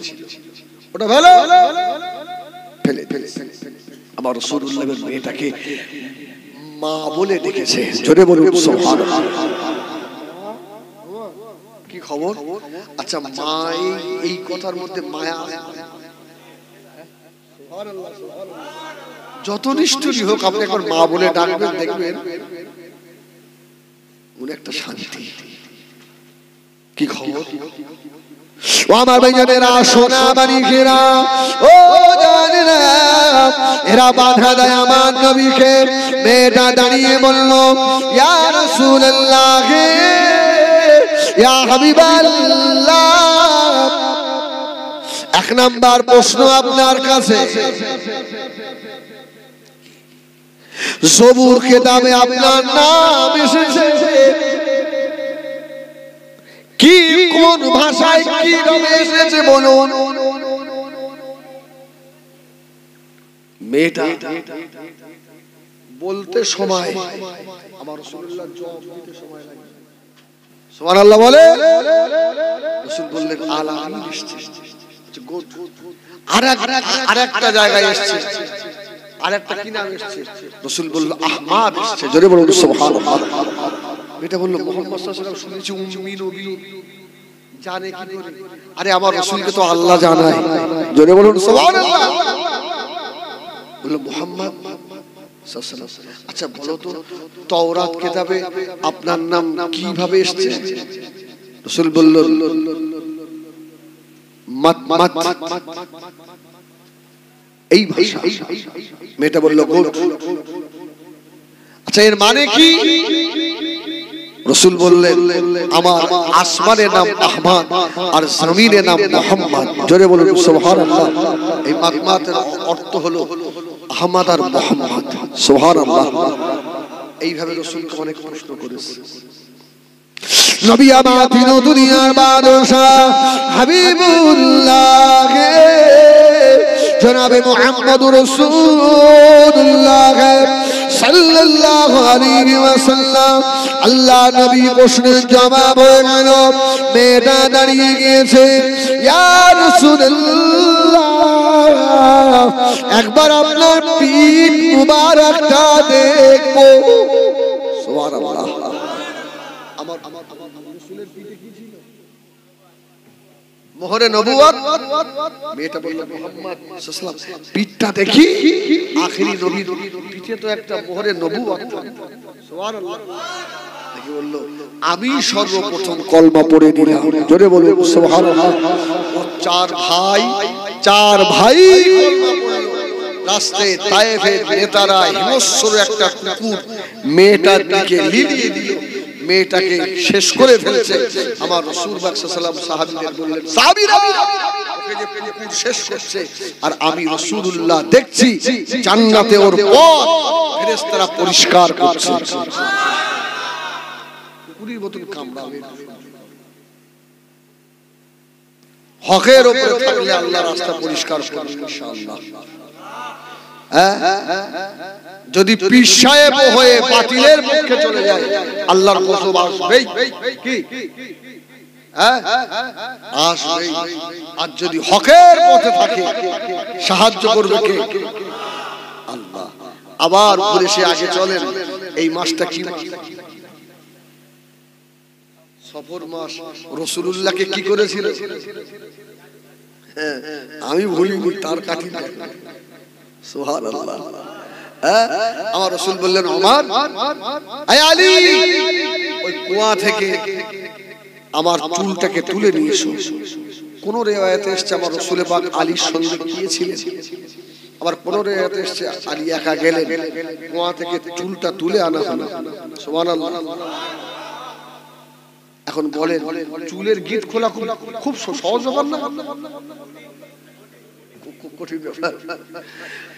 ওটা ফেলো ফেলে ফেলে আমার রাসূলুল্লাহর মেয়েটাকে মা বলে ডেকেছে জোরে বলুন সুবহানাল্লাহ কি খবর আচ্ছা মা এই কথার মধ্যে মায়া সুবহানাল্লাহ সুবহানাল্লাহ যত নিষ্ঠুরই হোক আপনি একবার মা বলে ডাকবেন, দেখবেন মনে একটা শান্তি। কি খবর ও আমার ভাইজানেরা, সোনা মানিকেরা, ও জানেরা, এরা বাধা দেয় আমার নবীকে। মেয়েটা দাঁড়িয়ে বলল, ইয়া রাসূলুল্লাহ, ইয়া হাবিবাল্লাহ, এক নাম্বার প্রশ্ন আপনার কাছে, জবুর কিতাবে আপনার নাম এসেছে, কি কোন ভাষায় কি নামে এসেছে বলুন। মেয়েটা বলতে সময়, আমার রাসূলুল্লাহ জবাব দিতে সময় লাগে। সুবহানাল্লাহ বলে। রাসূল বললেন আলা আমিন এসেছে। গুড। আরেকটা জায়গায় এসেছে, আরেকটা কি নাম এসেছে? রাসূল বলল আহমদ এসেছে। জোরে বলুন সুবহানাল্লাহ। এটা বলল মুহাম্মদ সাল্লাল্লাহু আলাইহি ওয়াসাল্লাম শুনেছি উম্মি নবী, জানে কি করে? আরে আমার রাসূলকে তো আল্লাহ জানায়। জোরে বলুন সুবহানাল্লাহ। বলল মুহাম্মদ সাল্লাল্লাহু আলাইহি ওয়াসাল্লাম। আচ্ছা বলো তো, তাওরাত কিতাবে আপনার নাম কিভাবে এসেছে? রাসূল বলল মাত মাত, এই ভাষা। মেয়েটা বলল গুড। আচ্ছা এর মানে কি? রাসূল বললেন আমার আসমানের নাম আহমদ আর জমিনের নাম মুহাম্মদ। জোরে বলুন সুবহানাল্লাহ। এই মাতমাতের অর্থ হলো আহমদ আর মুহাম্মদ। সুবহানাল্লাহ। এইভাবে রাসূলকে অনেক প্রশ্ন করেছে। নবী আমার তিন দুনিয়ার বাদশা হাবিবুল্লাহ জনাবে মুহাম্মদুর রাসূলুল্লাহ সাল্লাল্লাহু আলাইহি ওয়াসাল্লাম, আল্লাহ নবী প্রশ্নের জবাব হয়ে গেল। মেয়েটা দাঁড়িয়ে গিয়েছে, ইয়া রাসূলুল্লাহ, একবার আপনার পিঠ মুবারকটা দেখবো। সুবহানাল্লাহ। আমার রাসূলের পিঠে কি ছিল? মোহরে নবুয়ত। মেয়েটা বলল মুহাম্মদ সাল্লাল্লাহু আলাইহি ওয়াসাল্লাম পিঠটা দেখি। আখেরি নবীর পিঠে তো একটা মোহরে নবুয়ত। সুবহানাল্লাহ। দেখি বলল আমি সর্বপ্রথম কলমা পড়ে দিলাম। জোরে বলুন সুবহানাল্লাহ। ও চার ভাই কলমা পড়লো। রাস্তায় তায়েফের নেতারা হিংস্র একটা কুকুর মেয়েটার দিকে লিলিয়ে দিল, মেয়েটাকে শেষ করে ফেলেছে। আমার রাসূল সাল্লাল্লাহু আলাইহি ওয়াসাল্লাম সাহাবীদের বললেন, সাহাবীরা ওকে যে কুকুর শেষ করছে, আর আমি রাসূলুল্লাহ দেখছি জান্নাতে ওর পথ ফেরেশতারা পরিষ্কার করছে। কুকুরের মতন কামড়াবে। হকের উপরে থাকলে আল্লাহ রাস্তা পরিষ্কার করবে ইনশাআল্লাহ। যদি পীর সাহেব হয়ে বাতিলের পক্ষে চলে যায়, আল্লাহর গজব আসবেই। কি আসবেই। আর যদি হকের পথে থাকে, সাহায্য করবে কে? আল্লাহ। আবার ঘুরে সে আগে চলেন। এই মাসটা কি মাস? সফর মাস। রাসূলুল্লাহকে কি করেছিল? আমি ভুলিনি, তার কাঠি নাই। সুবহানাল্লাহ। আমার রাসূল বললেন ওমর, আয় আলী, ওই কুয়া থেকে আমার চুলটাকে তুলে নিয়ে এসো। কোন রিওয়ায়াতে এসেছে আমার রাসূল পাক আলীর সঙ্গে গিয়েছিলেন, আবার কোন রিওয়ায়াতে এসেছে আলী একা গেলেন, কুয়া থেকে চুলটা তুলে আনা হলো। সুবহানাল্লাহ। এখন বলেন চুলের গিট খোলা খুব সহজ ব্যাপার না? কঠিন ব্যাপার।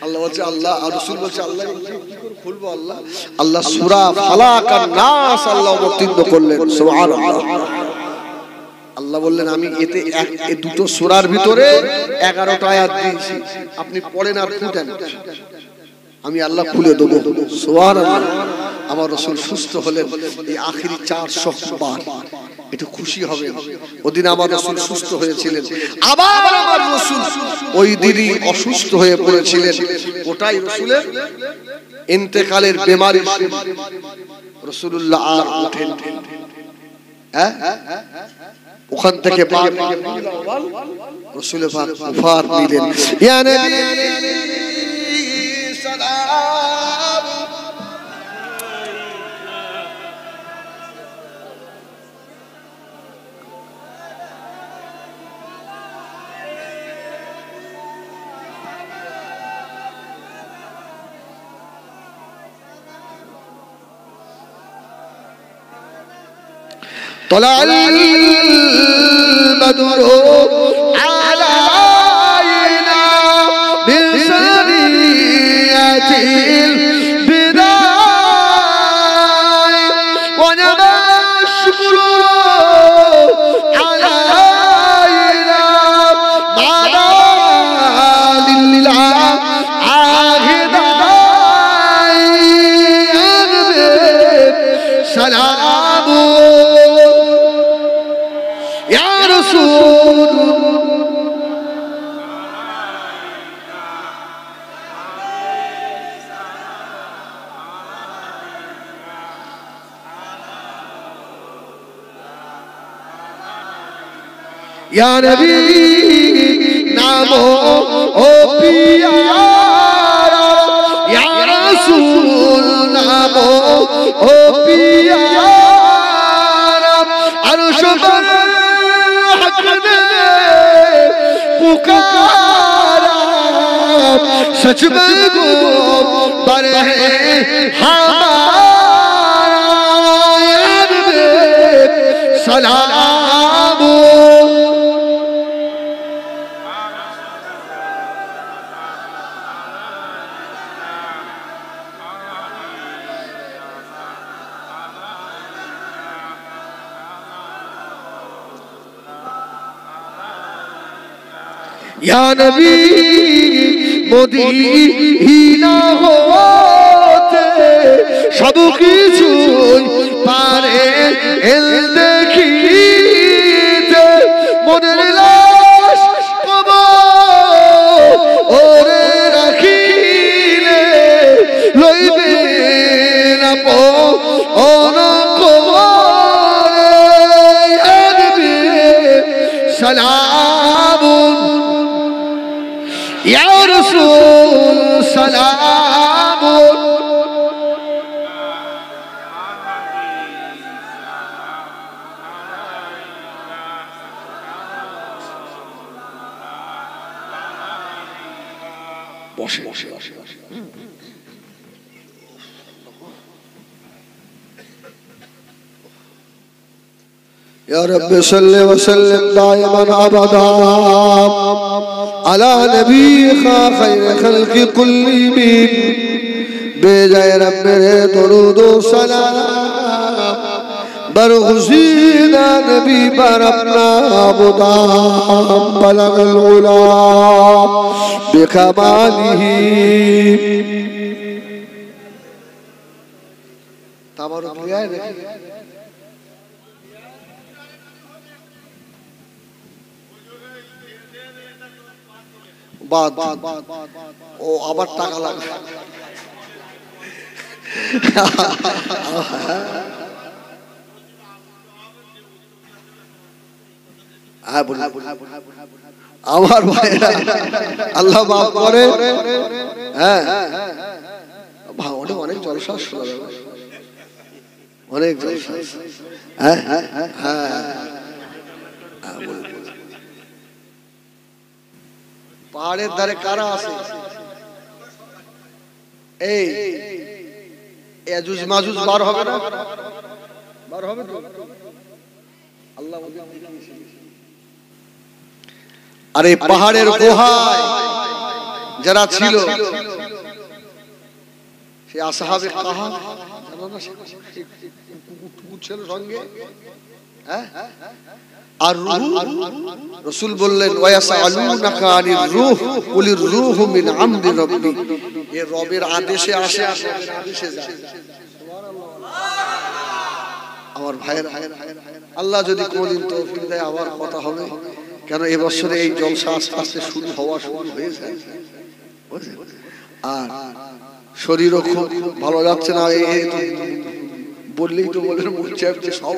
আল্লাহ বলছে, আল্লাহ আর রাসূল বলছে আল্লাহ কি করে খুলবো? আল্লাহ আল্লাহ সূরা ফালাক আর নাস আল্লাহ অবতীর্ণ করলেন। সুবহানাল্লাহ। আল্লাহ বললেন আমি এতে এই দুটো সূরার ভিতরে 11টা আয়াত দিয়েছি, আপনি পড়েন আর ফুটেন, আমি আল্লাহ খুলে দেবো। সুবহানাল্লাহ। আমার রাসূল সুস্থ হলেন এই আখেরি 400 বার। একটু খুশি হবে। ওদিন আমার রাসূল সুস্থ হয়েছিলেন, আবার আমার রাসূল ওই দিনই অসুস্থ হয়ে পড়েছিলেন। ওটাই রাসূলের ইন্তেকালের বিমারি। রাসূলুল্লাহ আর ওঠেন। ওখান থেকে রাসূল পাক ওফার নিলেন। ইয়া নবী সালাম طلع البدر علينا من ثنيات البداية ونبى الشكر علينا بعد للعاهد سلام يا رسول يا نبي نامو او پیارا يا رسول نامو او پیارا عرش پر पुकारा सच में गोबर है हमारा सलाम या नबी মদিনা হতে সব কিছু পারে এল দেখিতে মনের লাশ কবর ওরে রাখিলে লইবে না অনকবরে ইয়া নবী সালাম يا رسول سلام বসে বসে বসে يا رب صل وسلم دائما ابدا على نبيك خير خلق كلهم بجاي رب درود و سلام برغزينا نبي بربنا مدام بلغ العلا بكماله تبارك يا बाद ओ আবার টাকা লাগবে আমার ভাইরা আল্লাহ মাফ করে হ্যাঁ ভাঙনে অনেক জলসা শোনা অনেক জলসা হ্যাঁ হ্যাঁ হ্যাঁ পাহাড়ের ধারে কারা আছে এই ইয়াজুজ মাজুজ বার হবে না বার হবে তো আল্লাহ আরে পাহাড়ের গুহায় যারা ছিল সে আসহাবে কাহাফ জানো না সে ছিল সঙ্গে হ্যাঁ আর রূহ রাসূল বললেন ওয়ায়াসালুনাকা আনির রূহ কুলির রূহু মিন আমরি রাব্বি এ রবের আদেশে আসে আদেশে যায় সুবহানাল্লাহ আমার ভাইরা আল্লাহ যদি কোনদিন তৌফিক দেয় আবার কথা হবে কেন এই বছরে এই জলসা আস্তে আস্তে শুরু হয়েছে আর শরীরও খুব ভালো যাচ্ছে না এই বললেই তো বলেন মুখে সব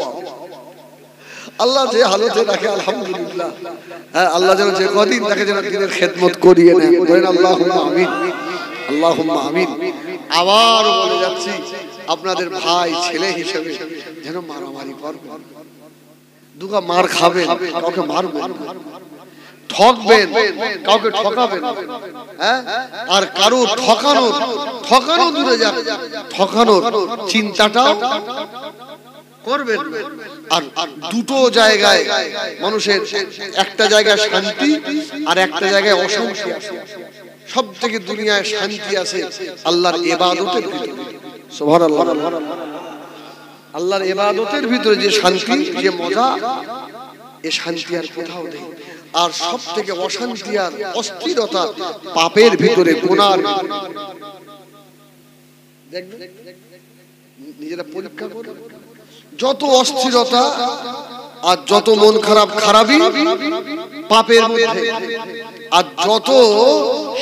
আল্লাহ যে হালতে রাখে আলহামদুলিল্লাহ হ্যাঁ আল্লাহ যেন যে কদিন তাকে যেন দিনের খেদমত করিয়ে নেন বলেন আল্লাহুম্মা আমিন আল্লাহুম্মা আমিন। আবার বলে যাচ্ছি আপনাদের ভাই ছেলে হিসেবে যেন মারামারি করবেন, দুগা মার খাবেন, কাউকে মারবেন না, ঠকবেন কাউকে ঠকাবেন, হ্যাঁ, আর কারো ঠকানো দূরে যাক, ঠকানোর চিন্তাটাও করবেন। আর দুটো জায়গায় মানুষের, একটা জায়গায় শান্তি আর একটা জায়গায় অশান্তি আছে। সব থেকে দুনিয়ায় শান্তি আছে আল্লাহর ইবাদতের ভিতরে। সুবহানাল্লাহ। আল্লাহর ইবাদতের ভিতরে যে শান্তি, যে মজা, এ শান্তি আর কোথাও নেই। আর সব থেকে অশান্তি আর অস্থিরতা পাপের ভিতরে, গুনার ভিতরে। দেখবেন নিজেরা পরীক্ষা করুন, যত অস্থিরতা আর যত মন খারাপই পাপের মধ্যে, আর যত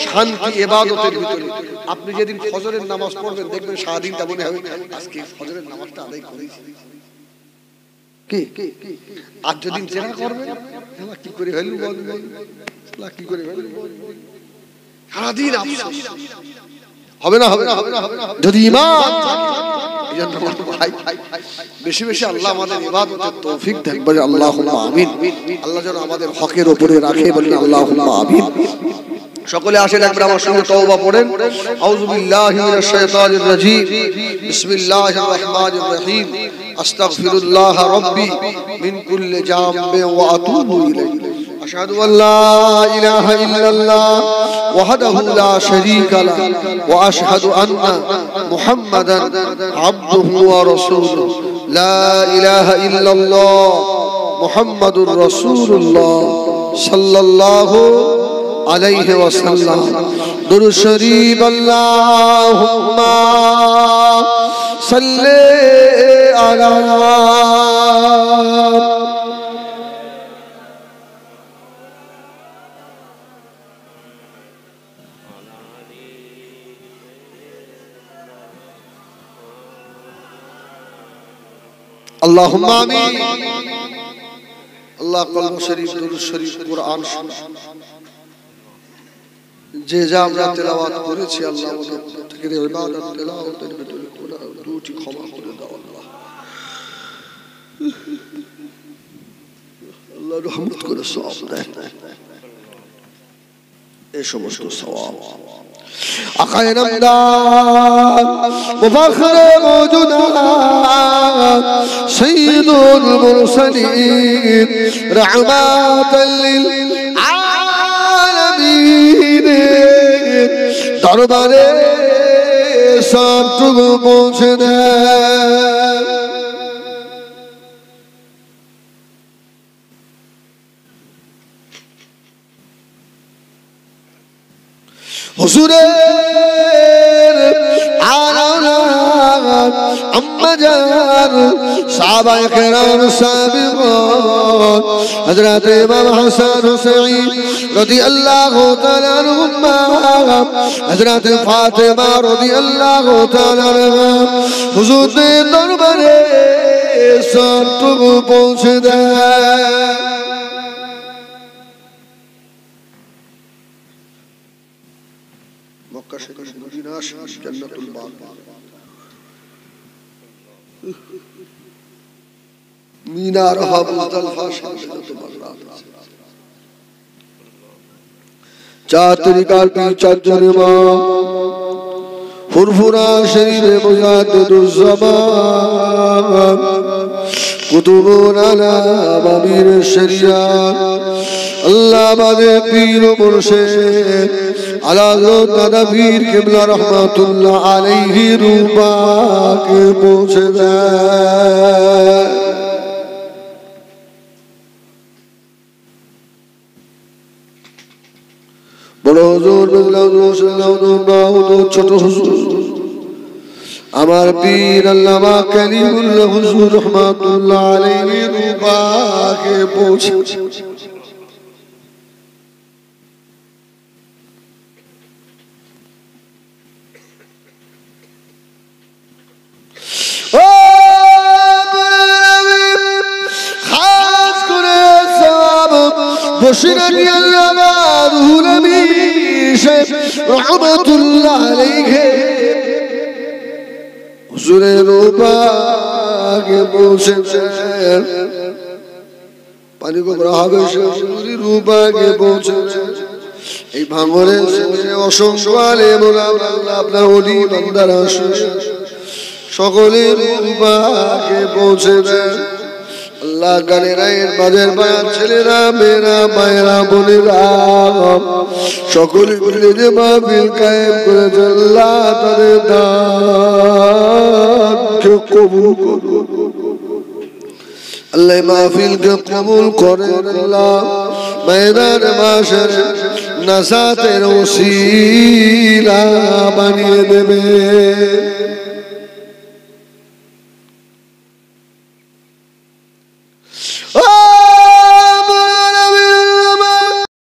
শান্তি ইবাদতের ভিতরে। আপনি যেদিন ফজরের নামাজ পড়বেন দেখবেন সারাদিনটা মনে হবে আজকে ফজরের নামাজটা আদায় করেছি। কি আর যেদিন জেনা করবেন কি করে হইল কি করে সারাদিন আফসোস হবে না, হবে না, হবে না, হবে না যদি ঈমান থাকে। এজন্য ভাই বেশি বেশি আল্লাহ আমাদের ইবাদতের তৌফিক দেন, বলে আল্লাহুম্মা আমিন। আল্লাহ যেন আমাদের হকের উপরে রাখে, বলেন আল্লাহুম্মা আমিন। সকলে আসেন একবার আমার সঙ্গে তওবা পড়েন। আউযু বিল্লাহি মিনাশ শাইতানির রাজীম, বিসমিল্লাহির রহমানির রহিম। আস্তাগফিরুল্লাহ রাব্বি মিন কুল্লি জামবিন ওয়া আতুবু ইলাইহি। আশহাদু আল্লা ইলাহা ইল্লাল্লাহ ওয়াহদাহু লা শারীকা লাহু ওয়া আশহাদু আন্না মুহাম্মাদান আবদুহু ওয়া রাসূলুহু। লা ইলাহা ইল্লাল্লাহ মুহাম্মাদুর রাসূলুল্লাহ সাল্লাল্লাহু আলাইহি ওয়াসাল্লাম। দুরূদ শরীফ। আল্লাহুম্মা সাল্লি আলা আল্লাহুম্মা আমিন। আল্লাহ কলম শরীফ, দুরূদ শরীফ, কুরআন যে যা আমরা তেলাওয়াত করেছি আল্লাহ আমাদের প্রত্যেকের ইবাদত তেলাওয়াতের ভিতরে গুনাহ ত্রুটি ক্ষমা করে দাও আল্লাহ। আল্লাহ রহমত করে সওয়াব দেন, এই সমস্ত সওয়াব আকায়ে নামদার মুফাখরে মওজুদাত সাইয়্যিদুল মুরসালিন রাহমাতাল লিল আলামিন দরবারে সবটুকু পৌঁছে দেন। হুজুরের আলাম আম্মাজান সাহাবায়ে কেরাম সাবিগণ হযরত ইমাম হাসান হুসাইন রাদিয়াল্লাহু তাআলা আনহুমা হযরত ফাতেমা রাদিয়াল্লাহু তাআলা আনহা হুজুরের দরবারে সবটুকু পৌঁছে দেয়। মক্কা শরীফ, মদিনা শরীফ, জান্নাতুল বাকি, মিনা রহা, মুজদালিফা শরীফ, চার তরিকার পীর চারজন ইমাম, ফুরফুরা শরীফে মুজাদ্দিদুজ জামান, কুতুবুন আলা আমির শরিয়াত, আল্লাহ আমাদের পীর ও মুর্শিদ আলাযত দাদা পীর কিবলা রহমাতুল্লাহ আলাইহি রূপাকে পৌঁছে দেয়। বড় হুজুর ছোট হুজুর আমার পীর আল্লামা কালিমুল্লাহ হুজুর রহমাতুল্লাহ আলাইহি রূপাকে পৌঁছে বসিরানি আল্লামা রুহুল আমিন রহমাতুল্লাহ আলাইহি হুজুরের রূপাকে পৌঁছেছেন পানি কবর হবে হুজুরের রূপাকে পৌঁছেছেন এই ভাঙরের অসংখ্য আলেম ওলামা আল্লাহ আপনার ওলি বান্দারা সকলের রূপাকে পৌঁছে দেন আল্লাহ গানেরা এর বাজের বায়ান ছেলেরা মেয়েরা মায়েরা বোনেরা সকলে মিলে যে মাহফিল কায়েম করেছে আল্লাহ তাদের দানকে কবুল করুন আল্লাহ মাহফিলকে কবুল করেন আল্লাহ ময়দান মাশার নাসাতের ওসিলা বানিয়ে দেবে